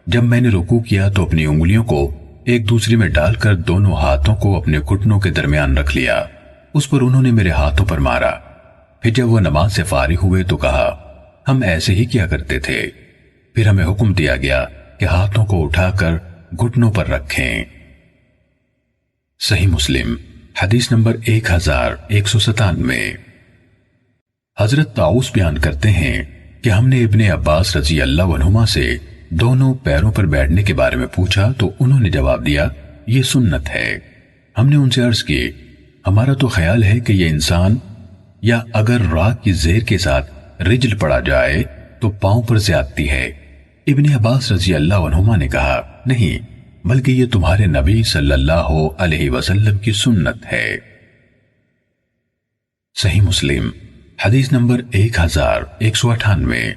A: جب میں نے رکوع کیا تو اپنی انگلیوں کو ایک دوسری میں ڈال کر دونوں ہاتھوں کو اپنے گھٹنوں کے درمیان رکھ لیا، اس پر انہوں نے میرے ہاتھوں پر مارا، پھر جب وہ نماز سے فارغ ہوئے تو کہا ہم ایسے ہی کیا کرتے تھے، پھر ہمیں حکم دیا گیا کہ ہاتھوں کو اٹھا کر گھٹنوں پر رکھیں۔ صحیح مسلم حدیث نمبر 1197۔ حضرت طاؤس بیان کرتے ہیں کہ ہم نے ابن عباس رضی اللہ عنہما سے دونوں پیروں پر بیٹھنے کے بارے میں پوچھا تو انہوں نے جواب دیا یہ سنت ہے۔ ہم نے ان سے عرض کی ہمارا تو خیال ہے کہ یہ انسان یا اگر راہ کی زیر کے ساتھ رجل پڑا جائے تو پاؤں پر زیادتی ہے۔ ابن عباس رضی اللہ عنہما نے کہا نہیں، بلکہ یہ تمہارے نبی صلی اللہ علیہ وسلم کی سنت ہے۔ صحیح مسلم حدیث نمبر 1198۔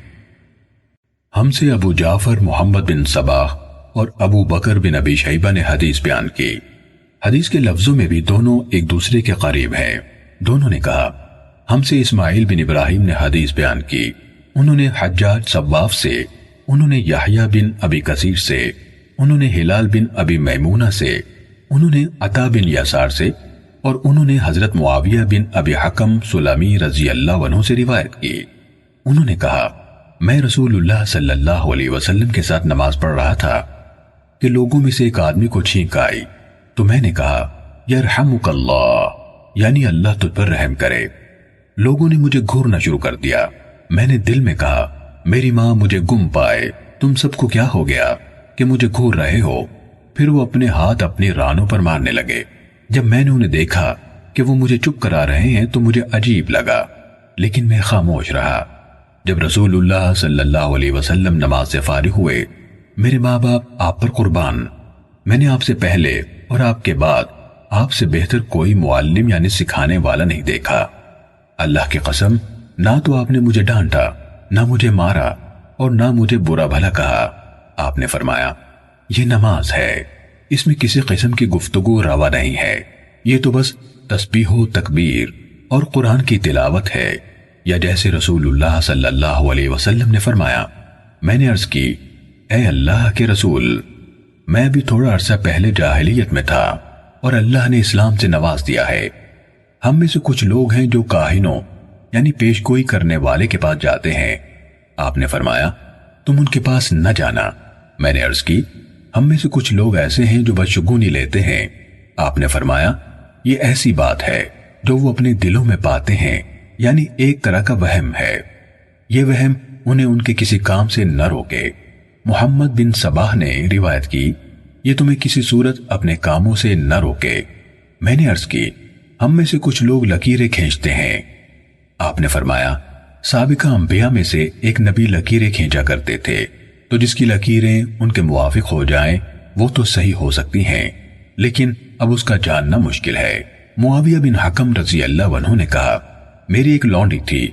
A: ہم سے ابو جعفر محمد بن صباح اور ابو بکر بن ابی شیبہ نے حدیث بیان کی۔ حدیث کے لفظوں میں بھی دونوں ایک دوسرے کے قریب ہیں۔ دونوں نے کہا ہم سے اسماعیل بن ابراہیم نے حدیث بیان کی، انہوں نے حجاج صواف سے، انہوں نے یحییٰ بن ابی کثیر سے، انہوں نے ہلال بن ابی میمونہ سے، انہوں نے عطا بن یسار سے اور انہوں نے حضرت معاویہ بن ابی حکم سلمی رضی اللہ عنہ سے روایت کی۔ انہوں نے کہا میں رسول اللہ صلی اللہ علیہ وسلم کے ساتھ نماز پڑھ رہا تھا کہ لوگوں میں سے ایک آدمی کو چھینک آئی، تو میں نے کہا یرحمک اللہ، یعنی اللہ تجھ پر رحم کرے۔ لوگوں نے مجھے گھورنا شروع کر دیا، میں نے دل میں کہا میری ماں مجھے گم پائے، تم سب کو کیا ہو گیا کہ مجھے گھور رہے ہو؟ پھر وہ اپنے ہاتھ اپنی رانوں پر مارنے لگے۔ جب میں نے انہیں دیکھا کہ وہ مجھے چپ کرا رہے ہیں تو مجھے عجیب لگا، لیکن میں خاموش رہا۔ جب رسول اللہ صلی اللہ علیہ وسلم نماز سے فارغ ہوئے، میرے ماں باپ آپ پر قربان، میں نے آپ سے پہلے اور آپ کے بعد آپ سے بہتر کوئی معلم یعنی سکھانے والا نہیں دیکھا۔ اللہ کی قسم، نہ تو آپ نے مجھے ڈانٹا، نہ مجھے مارا اور نہ مجھے برا بھلا کہا۔ آپ نے فرمایا یہ نماز ہے، اس میں کسی قسم کی گفتگو روا نہیں ہے، یہ تو بس تسبیح و تکبیر اور قرآن کی تلاوت ہے۔ یا جیسے رسول اللہ صلی اللہ علیہ وسلم نے فرمایا، میں نے عرض کی اے اللہ کے رسول، میں بھی تھوڑا عرصہ پہلے جاہلیت میں تھا اور اللہ نے اسلام سے نواز دیا ہے۔ ہم میں سے کچھ لوگ ہیں جو کاہنوں یعنی پیش گوئی کرنے والے کے پاس جاتے ہیں۔ آپ نے فرمایا تم ان کے پاس نہ جانا۔ میں نے عرض کی ہم میں سے کچھ لوگ ایسے ہیں جو بدشگونی لیتے ہیں۔ آپ نے فرمایا یہ ایسی بات ہے جو وہ اپنے دلوں میں پاتے ہیں، یعنی ایک طرح کا وہم ہے، یہ وہم انہیں ان کے کسی کام سے نہ روکے۔ محمد بن صباح نے روایت کی یہ تمہیں کسی صورت اپنے کاموں سے نہ روکے۔ میں نے عرض کی ہم میں سے کچھ لوگ لکیریں کھینچتے ہیں۔ آپ نے فرمایا سابقہ انبیاء میں سے ایک نبی لکیریں کھینچا کرتے تھے، تو جس کی لکیریں ان کے موافق ہو جائیں وہ تو صحیح ہو سکتی ہیں، لیکن اب اس کا جاننا مشکل ہے۔ معاویہ بن حکم رضی اللہ عنہ نے کہا میری ایک لونڈی تھی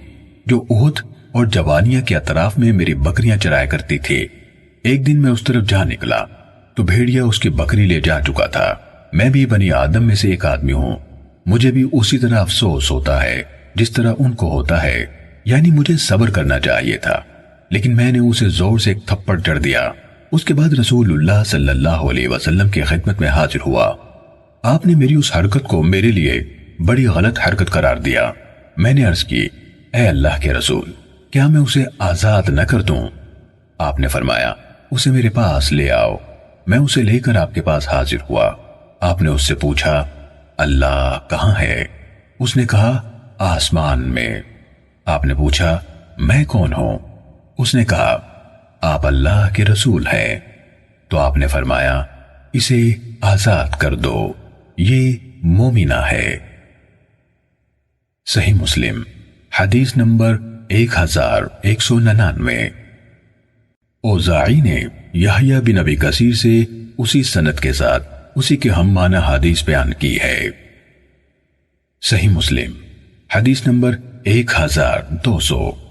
A: جو احد اور جوانیہ کے اطراف میں میری بکریاں چرایا کرتی تھی۔ ایک دن میں اس طرف جا نکلا تو بھیڑیا اس کی بکری لے جا چکا تھا۔ میں بھی بنی آدم میں سے ایک آدمی ہوں، مجھے بھی اسی طرح افسوس ہوتا ہے جس طرح ان کو ہوتا ہے، یعنی مجھے صبر کرنا چاہیے تھا، لیکن میں نے اسے زور سے ایک تھپڑ جڑ دیا۔ اس کے بعد رسول اللہ صلی اللہ علیہ وسلم کی خدمت میں حاضر ہوا۔ آپ نے میری اس حرکت کو میرے لیے بڑی غلط حرکت قرار دیا۔ میں نے عرض کی، اے اللہ کے رسول، کیا میں اسے آزاد نہ کر دوں؟ آپ نے فرمایا، اسے میرے پاس لے آؤ۔ میں اسے لے کر آپ کے پاس حاضر ہوا۔ آپ نے اس سے پوچھا، اللہ کہاں ہے؟ اس نے کہا، آسمان میں۔ آپ نے پوچھا، میں کون ہوں؟ اس نے کہا، آپ اللہ کے رسول ہیں۔ تو آپ نے فرمایا، اسے آزاد کر دو، یہ مومنہ ہے۔ صحیح مسلم حدیث نمبر 1199۔ اوزاعی نے یحییٰ بن ابی کثیر سے اسی سند کے ساتھ اسی کے ہم معنی حدیث بیان کی ہے۔ صحیح مسلم حدیث نمبر 1200۔